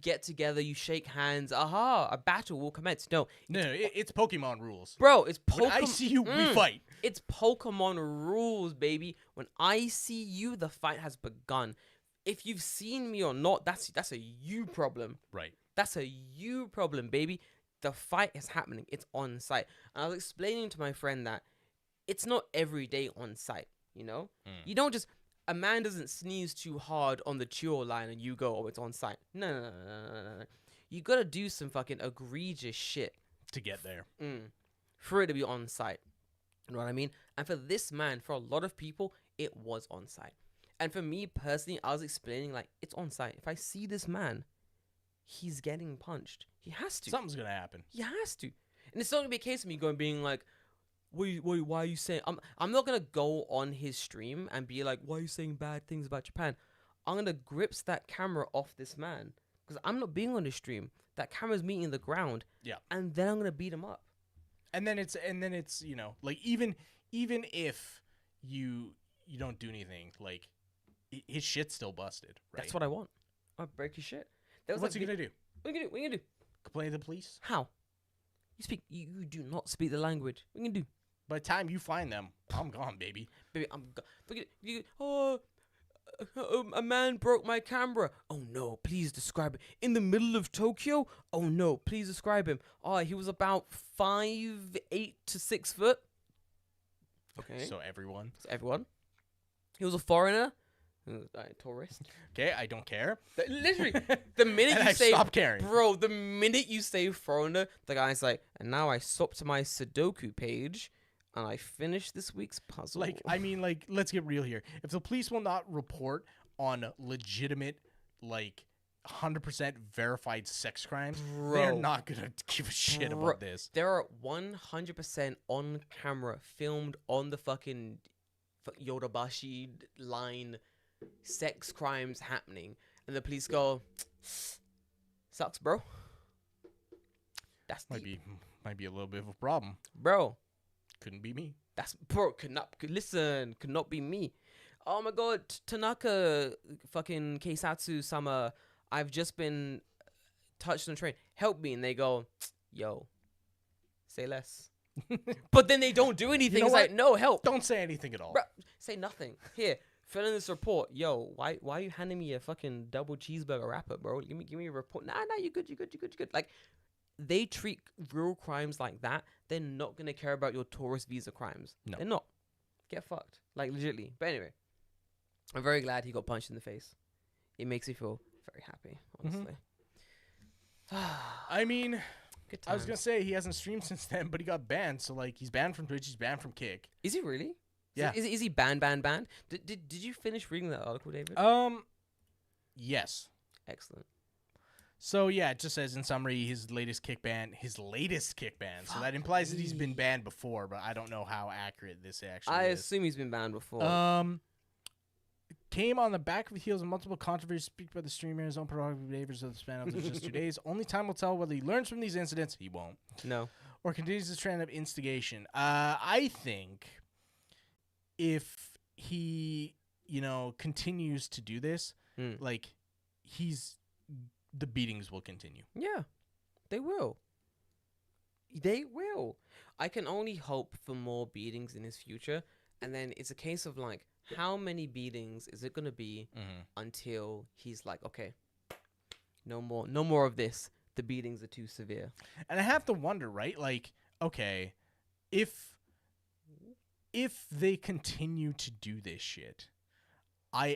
get together, you shake hands. Aha, a battle will commence. No, it's Pokemon rules. Bro, it's Pokemon. When I see you, we fight. It's Pokemon rules, baby. When I see you, the fight has begun. If you've seen me or not, that's a you problem. Right. That's a you problem, baby. The fight is happening. It's on site. And I was explaining to my friend that it's not every day on site, You don't just... A man doesn't sneeze too hard on the Chiyo line and you go, oh, it's on site. No. You gotta do some fucking egregious shit to get there. For it to be on site. You know what I mean? And for this man, for a lot of people, it was on site. And for me personally, I was explaining, like, it's on site. If I see this man, he's getting punched. He has to. Something's gonna happen. He has to. And it's not gonna be a case of me being like, why are you saying... I'm not going to go on his stream and be like, why are you saying bad things about Japan? I'm going to grips that camera off this man. Because I'm not being on his stream. That camera's meeting the ground. Yeah. And then I'm going to beat him up. And then it's like, even if you don't do anything, like, his shit's still busted, right? That's what I want. I'll break his shit. What's he going to do? What are you going to do? Complain to the police? How? You do not speak the language. What are you going to do? By the time you find them, I'm gone, baby. Baby, I'm gone. Look at you. Oh, a man broke my camera. Oh no, please describe it. In the middle of Tokyo? Oh no, please describe him. Oh, he was about 5'8" to 6 foot. Okay. So everyone. He was a foreigner. Tourist. Okay, I don't care. Literally, the minute you say stop caring, bro, the minute you say foreigner, the guy's like, and now I swap to my Sudoku page and I finished this week's puzzle. Like, I mean, like, let's get real here. If the police will not report on legitimate, like, 100% verified sex crimes, they're not gonna give a shit about this. There are 100% on camera filmed on the fucking Yodobashi line sex crimes happening, and the police go, sucks, bro. That's might be a little bit of a problem, bro. Couldn't be me. That's bro. Could not be me. Oh my god, Tanaka, fucking Keisatsu sama. I've just been touched on the train. Help me, and they go, yo, say less. But then they don't do anything. It's like, no, help. Don't say anything at all. Bro, say nothing. Here, fill in this report. Yo, why are you handing me a fucking double cheeseburger wrapper, bro? Give me a report. Nah, you good. Like, they treat real crimes like that. They're not gonna care about your tourist visa crimes. No. They're not. Get fucked. Like, legitly. But anyway, I'm very glad he got punched in the face. It makes me feel very happy, honestly. I mean, Good I was gonna times. say he hasn't streamed since then, but he got banned. So like, he's banned from Twitch. He's banned from Kick. Is he really? Yeah. Is he banned? Did you finish reading that article, David? Yes. Excellent. So yeah, it just says in summary his latest kick ban. So that implies that he's been banned before, but I don't know how accurate this actually I is. assume he's been banned before. Came on the back of the heels of multiple controversies speaked by the streamer, his own provocative behaviors of the span of just 2 days. Only time will tell whether he learns from these incidents. He won't. No. Or continues this trend of instigation. I think if he, continues to do this, like the beatings will continue. Yeah, they will. They will. I can only hope for more beatings in his future. And then it's a case of like, how many beatings is it going to be until he's like, okay, no more of this. The beatings are too severe. And I have to wonder, right? Like, okay, if they continue to do this shit,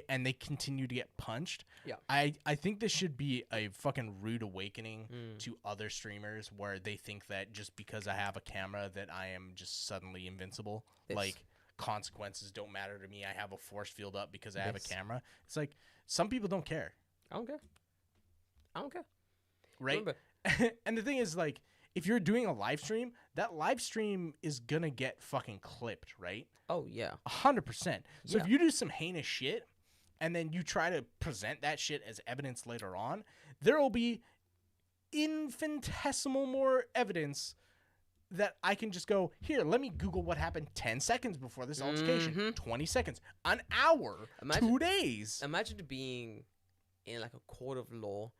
and they continue to get punched, I think this should be a fucking rude awakening to other streamers where they think that just because I have a camera that I am just suddenly invincible. Like, consequences don't matter to me. I have a force field up because I have a camera. It's like, some people don't care. I don't care. Right? And the thing is, like, if you're doing a live stream, that live stream is gonna get fucking clipped, right? Oh, yeah. 100%. So Yeah. if you do some heinous shit and then you try to present that shit as evidence later on, there will be infinitesimal more evidence that I can just go, here, let me Google what happened 10 seconds before this altercation, 20 seconds, an hour, 2 days. Imagine being in like a court of law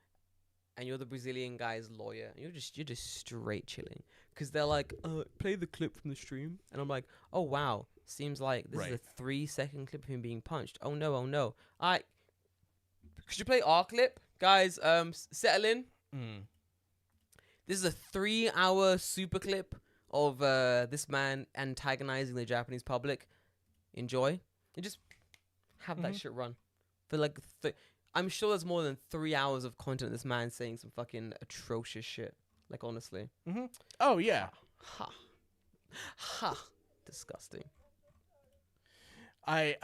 and you're the Brazilian guy's lawyer and you're just straight chilling because they're like, play the clip from the stream. And I'm like, oh, wow. Seems like this is a 3-second clip of him being punched. Oh, no. All right. Could you play our clip? Guys, settle in. This is a 3-hour super clip of this man antagonizing the Japanese public. Enjoy. And just have that shit run. For like, I'm sure there's more than 3 hours of content of this man saying some fucking atrocious shit. Like, honestly. Oh, yeah. Ha. Disgusting. I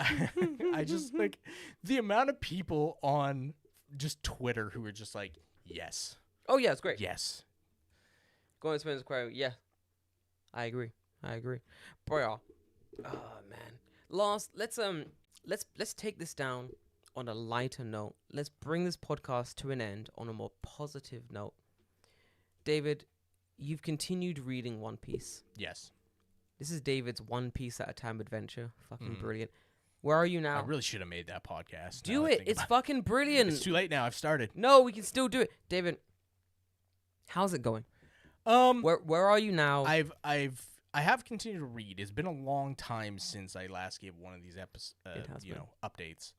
just, like, the amount of people on just Twitter who are just like, yes. Oh, yeah, it's great. Yes. Go on, Spencer Aquarium. Yeah, I agree. Bro, oh man. Let's take this down on a lighter note. Let's bring this podcast to an end on a more positive note. David, you've continued reading One Piece. Yes. This is David's One Piece at a Time adventure. Fucking brilliant. Where are you now? I really should have made that podcast. Do it. It's fucking brilliant. It's too late now. I've started. No, we can still do it. David, how's it going? Where are you now? I have continued to read. It's been a long time since I last gave one of these updates.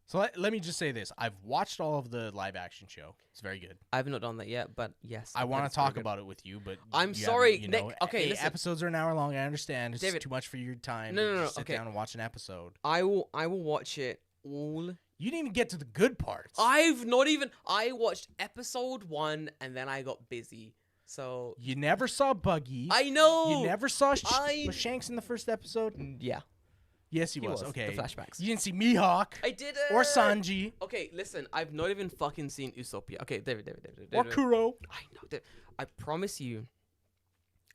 So let me just say this. I've watched all of the live action show. It's very good. I've not done that yet, but yes. I want to talk about it with you, but I'm you sorry, haven't, Nick. Okay, listen. episodes are an hour long. I understand. It's David, too much for your time. No. Just sit Okay. down and watch an episode. I will watch it all. You didn't even get to the good parts. I watched episode 1 and then I got busy. So You never saw Buggy. I know. You never saw was Shanks in the first episode? Yeah. Yes, he was. Okay. The flashbacks. You didn't see Mihawk. I did Or Sanji. Okay, listen. I've not even fucking seen Usopp. Okay, David. Or Kuro. I know. David, I promise you,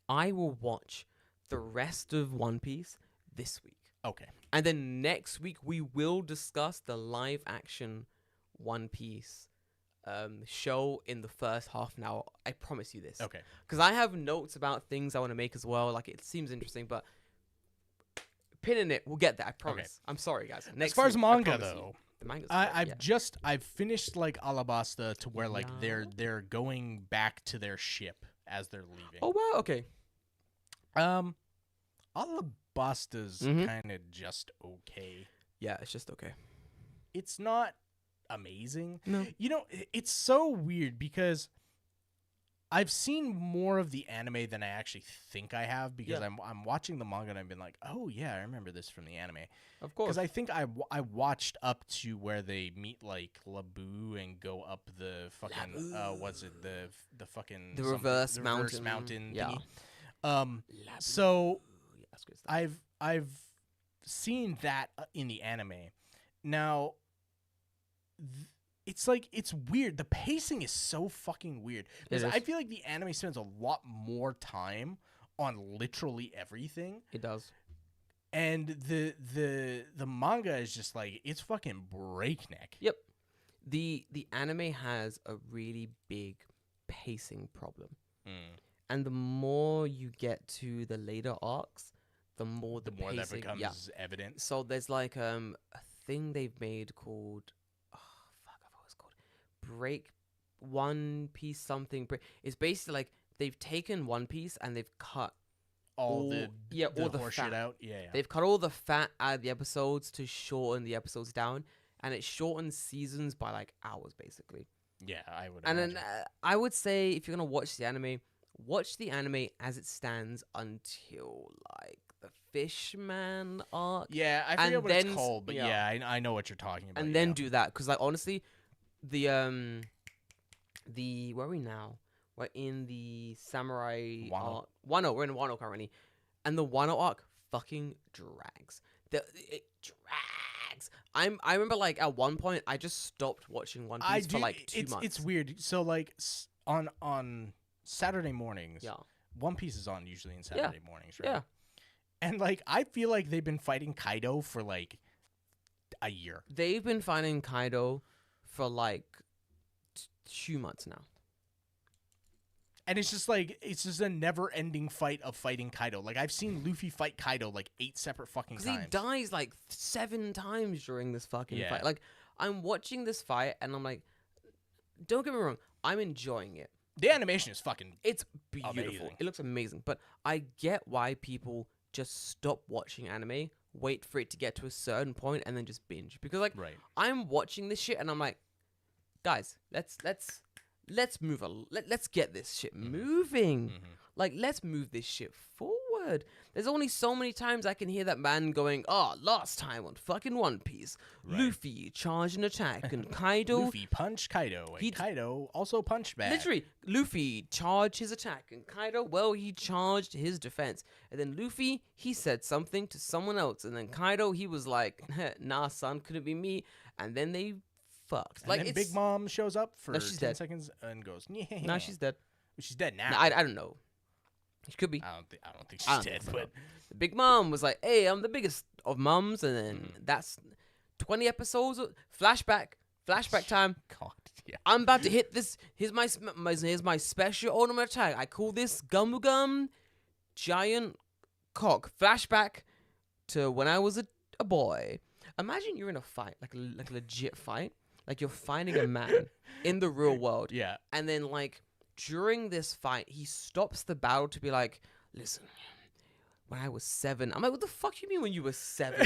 I will watch the rest of One Piece this week. Okay. And then next week we will discuss the live action One Piece show in the first half an hour. I promise you this. Okay. Because I have notes about things I want to make as well. Like, it seems interesting, but pinning it, we'll get there. I promise. Okay. I'm sorry, guys. As far as week, manga though, the manga's I've finished like Alabasta to where like they're going back to their ship as they're leaving. Oh wow. Okay. Alabasta's kind of just okay. Yeah, it's just okay. It's not amazing. No. You know, it's so weird because I've seen more of the anime than I actually think I have because Yeah. I'm watching the manga and I've been like, oh yeah, I remember this from the anime. Of course. Because I think I watched up to where they meet like Labu and go up the fucking what's it the fucking The something- reverse the reverse mountain. mountain Yeah. thingy. So Yeah, that's good stuff. I've seen that in the anime. Now, it's like it's weird. The pacing is so fucking weird because is. I feel like the anime spends a lot more time on literally everything, It does. and the manga is just like it's fucking breakneck. Yep. The anime has a really big pacing problem. Mm. And the more you get to the later arcs, the more The more that pacing, becomes evident. So there's like a thing they've made called I forgot what it's called. Break One Piece something. It's basically like they've taken One Piece and they've cut All the horse shit fat out. Yeah. They've cut all the fat out of the episodes to shorten the episodes down, and it shortens seasons by like hours basically. Yeah, I would. And then imagine. I would say if you're gonna watch the anime as it stands until like the Fishman arc, Yeah, I and forget what then it's called, but yeah. yeah, I know what you're talking about. and then do that because like honestly, the where are we now? We're in the samurai Wano. arc. Wano, we're in Wano currently, and the Wano arc fucking drags. It drags. I remember like at one point I just stopped watching One Piece for like 2 months. It's weird. So like on Saturday mornings, Yeah. One Piece is on usually in Saturday mornings, right? Yeah. And like I feel like they've been fighting Kaido for like a year. They've been fighting Kaido for like 2 months now. And it's just a never-ending fight of fighting Kaido. Like I've seen Luffy fight Kaido like 8 separate fucking Because times. he dies like 7 times during this fucking Yeah. fight. Like, I'm watching this fight and I'm like, don't get me wrong, I'm enjoying it. The animation is fucking It's beautiful. Amazing. It looks amazing. But I get why people just stop watching anime, wait for it to get to a certain point, and then just binge. Because like, right. I'm watching this shit and I'm like, guys, let's move let's get this shit moving. Mhm. Like, let's move this shit forward. There's only so many times I can hear that man going, "Oh, last time on fucking One Piece, Right. Luffy charged an attack and Kaido." Luffy punched Kaido, and Kaido also punched back. Literally, Luffy charged his attack, and Kaido, well, he charged his defense. And then Luffy, he said something to someone else, and then Kaido, he was like, "Nah, son, couldn't be me." And then they fucked. And Like, then it's Big Mom shows up for No, she's 10 dead. seconds and goes, yeah. no, she's dead. She's dead now. No, I don't know. She could be. I don't think I she's don't dead, think so. but The Big Mom was like, "Hey, I'm the biggest of mums," and then that's 20 episodes. Flashback time. God, yeah. I'm about to hit this. Here's my special ornament attack. I call this Gum Giant Cock. Flashback to when I was a boy. Imagine you're in a fight, like a legit fight, like you're fighting a man in the real world, Yeah. and then like during this fight, he stops the battle to be like, "Listen, when I was 7," I'm like, "What the fuck you mean when you were 7?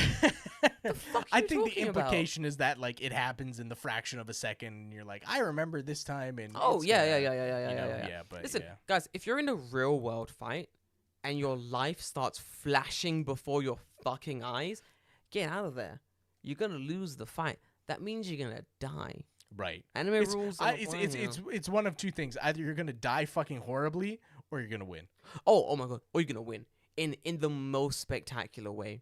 The fuck I you think the talking about?" implication is that like it happens in the fraction of a second and you're like, I remember this time and Oh it's yeah, gonna, yeah. you know, Yeah. but Listen, yeah. guys, if you're in a real world fight and your life starts flashing before your fucking eyes, get out of there. You're gonna lose the fight. That means you're gonna die. Right. Anime It's, rules. I, don't it's, apply, it's, you know? it's one of two things. Either you're gonna die fucking horribly or you're gonna win. Oh my god, or you're gonna win in the most spectacular way.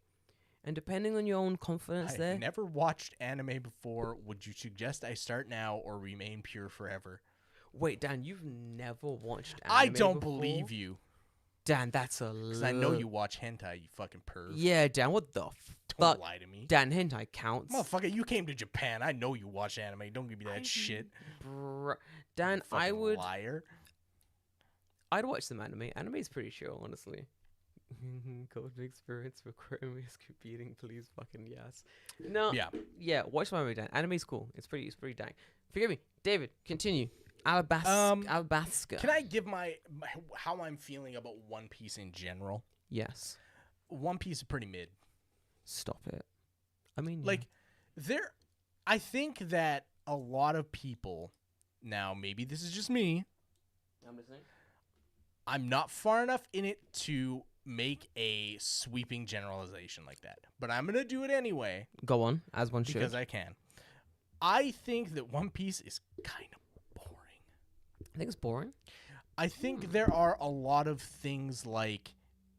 And depending on your own confidence, there. I've never watched anime before. Would you suggest I start now or remain pure forever? Wait, Dan, you've never watched anime I don't before? believe you. Dan, that's a Because I know you watch hentai, you fucking perv. Yeah, Dan, what the Don't fuck? lie to me. Dan, hentai counts. Motherfucker, you came to Japan. I know you watch anime. Don't give me that shit. Dan, You I fucking would. liar. I'd watch some anime. Anime is pretty chill, honestly. Golden experience for Chromius competing, please fucking yes. No, Yeah. watch my anime, Dan. Anime's cool. It's pretty dang. Forgive me, David. Continue. Alabasca. Can I give my how I'm feeling about One Piece in general? Yes. One Piece is pretty mid. Stop it. I mean, yeah. Like, I think that a lot of people, now maybe this is just me, I'm listening. I'm not far enough in it to make a sweeping generalization like that, but I'm going to do it anyway Go on, as one should. because I can. I think that One Piece is kind of boring. I think it's boring. I think there are a lot of things like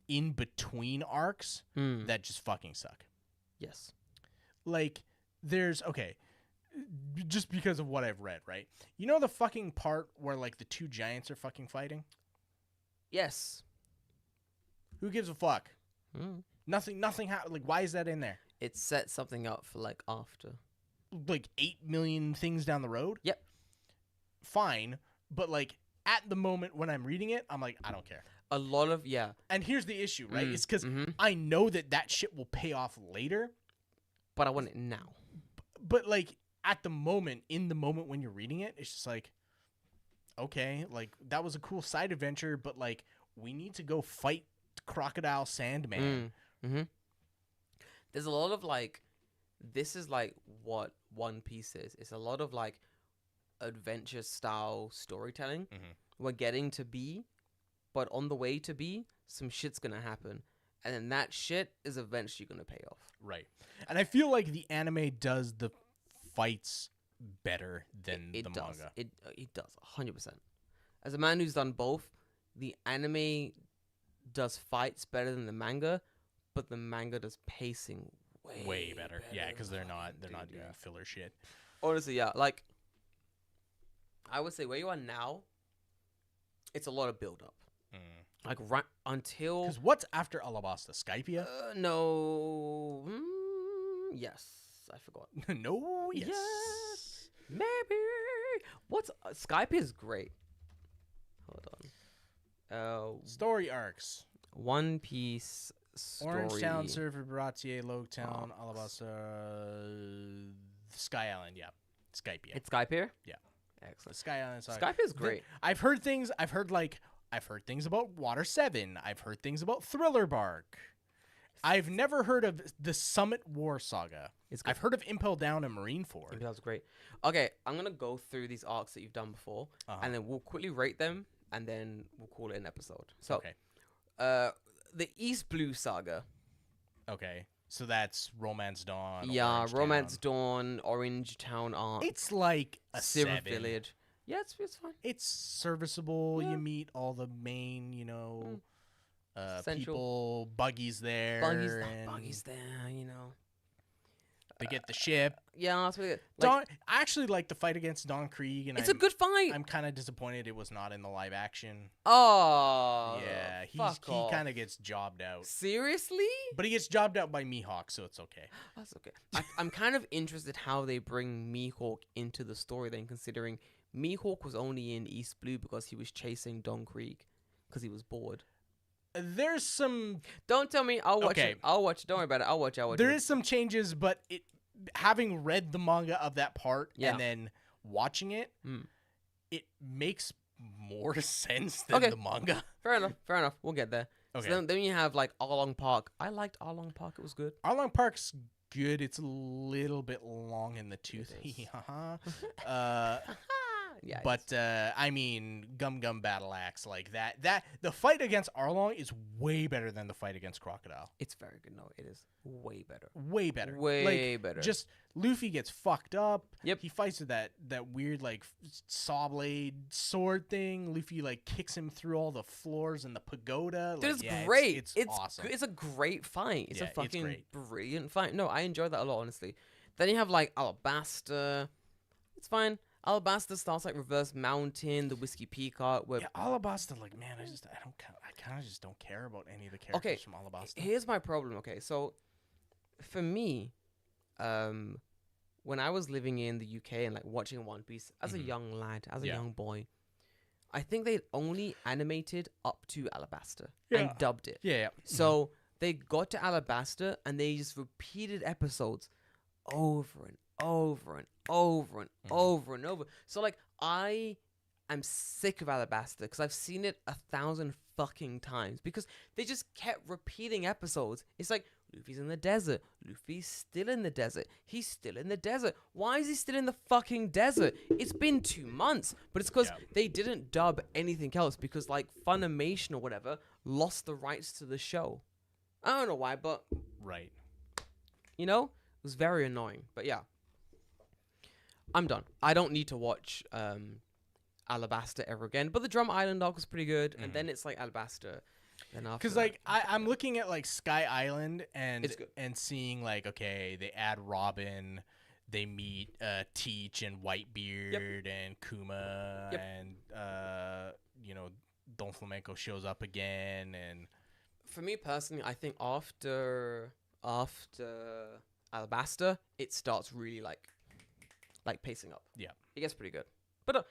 in between arcs that just fucking suck. Yes. Like, just because of what I've read, right? You know the fucking part where, like, the two giants are fucking fighting? Yes. Who gives a fuck? Mm. Nothing, like, why is that in there? It sets something up for, like, after. Like, 8 million things down the road? Yep. Fine, but, like, at the moment when I'm reading it, I'm like, I don't care. A lot of, yeah. And here's the issue, right? It's because I know that shit will pay off later. But I want it now. But, like, in the moment when you're reading it, it's just like, okay, like, that was a cool side adventure, but, like, we need to go fight Crocodile Sandman. There's a lot of, like, this is, like, what One Piece is. It's a lot of, like, adventure-style storytelling. We're getting to be, but on the way to be, some shit's gonna happen. And then that shit is eventually gonna pay off. Right. And I feel like the anime does the fights better than It the does. manga. It does, 100%. As a man who's done both, the anime does fights better than the manga, but the manga does pacing Way better. Yeah, because they're not doing filler shit. Honestly, yeah. Like, I would say where you are now, it's a lot of build up. Like right until Because what's after Alabasta? Skypia? no, yes, I forgot. No, yes. Yes. Maybe what's Skype is great. Hold on. Story arcs. One Piece story. Orange Town, Surfer, Baratier, Loketown, Alabasta, Sky Island. Yeah, Skypia. It's Skype here. Yeah. Excellent. Sky Island. Skype is great. I've heard things. I've heard things about Water 7. I've heard things about Thriller Bark. I've never heard of the Summit War Saga. I've heard of Impel Down and Marineford. That was great. Okay, I'm gonna go through these arcs that you've done before, and then we'll quickly rate them, and then we'll call it an episode. So, Okay. The East Blue Saga. Okay. So that's Romance Dawn. Yeah, Orange Romance Town. Dawn, Orange Town arc. It's like a Silver 7. Village. Yeah, it's fine. It's serviceable. Yeah. You meet all the main, Central. people. Buggy's there. Buggy's there, you know. They get the ship. Yeah, that's pretty good. I actually like the fight against Don Krieg, and It's a good fight. I'm kind of disappointed it was not in the live action. Oh. Yeah, he fuck off. kind of gets jobbed out, Seriously? but he gets jobbed out by Mihawk, so it's okay. That's okay. I'm kind of interested how they bring Mihawk into the story then, considering Mihawk was only in East Blue because he was chasing Don Krieg because he was bored. There's some Don't tell me. I'll watch Okay. it. I'll watch it. Don't worry about it. I'll watch it. There is some changes, but having read the manga of that part Yeah. and then watching it, it makes more sense than Okay. the manga. Fair enough. We'll get there. Okay. So then you have like Arlong Park. I liked Arlong Park. It was good. Arlong Park's good. It's a little bit long in the tooth. Yeah. But I mean, Gum Gum Battle Axe like that. The fight against Arlong is way better than the fight against Crocodile. it's very good. No, it is way better. Way better. Way better. Just Luffy gets fucked up. Yep. He fights with that weird like saw blade sword thing. Luffy like kicks him through all the floors in the pagoda. Dude, Like, it's yeah, great. It's It's awesome. It's a great fight. It's Yeah, a it's fucking great. brilliant fight. No, I enjoyed that a lot, honestly. Then you have like Alabasta. It's fine. Alabasta starts like Reverse Mountain, the Whiskey Peak arc. Where Yeah, Alabasta, like, man, I kind of just don't care about any of the characters Okay, from Alabasta. here's my problem. Okay, so for me, when I was living in the UK and like watching One Piece as a young lad, as a Yeah. young boy, I think they'd only animated up to Alabasta Yeah. and dubbed it. Yeah. So they got to Alabasta and they just repeated episodes over and over and over and over and over. So like I am sick of Alabasta because I've seen it 1,000 fucking times because they just kept repeating episodes. It's like Luffy's in the desert. Luffy's still in the desert. He's still in the desert. Why is he still in the fucking desert? It's been 2 months. But it's because they didn't dub anything else because, like, Funimation or whatever lost the rights to the show. I don't know why, but... Right. You know? It was very annoying. But yeah. I'm done. I don't need to watch Alabasta ever again. But the Drum Island arc was pretty good. And then it's like Alabasta. Because like I'm looking at like Sky Island and It's good. and seeing like, okay, they add Robin, they meet Teach and Whitebeard and Kuma and you know, Don Flamenco shows up again. And for me personally, I think after Alabasta, it starts really like pacing up. Yeah, it gets pretty good. But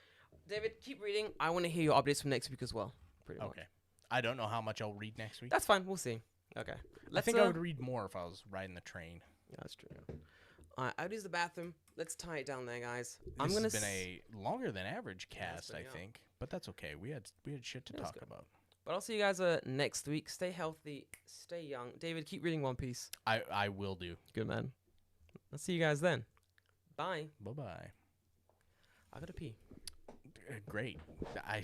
David, keep reading. I want to hear your updates from next week as well. Pretty much. okay. I don't know how much I'll read next week. That's fine. We'll see. Okay. I think I would read more if I was riding the train. Yeah, that's true. Yeah. All right, I'll use the bathroom. Let's tie it down there, guys. This has been a longer than average cast, been, I think, but that's okay. We had shit to talk about. But I'll see you guys next week. Stay healthy, stay young. David, keep reading One Piece. I will do. Good man. I'll see you guys then. Bye. Bye. I gotta pee. Great. I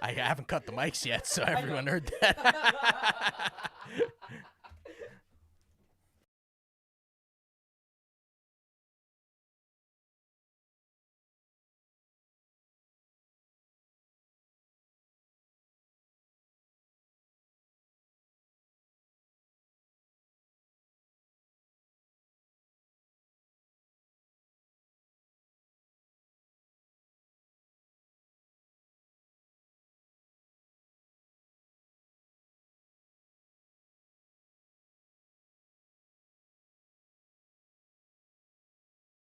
haven't cut the mics yet, so everyone heard that.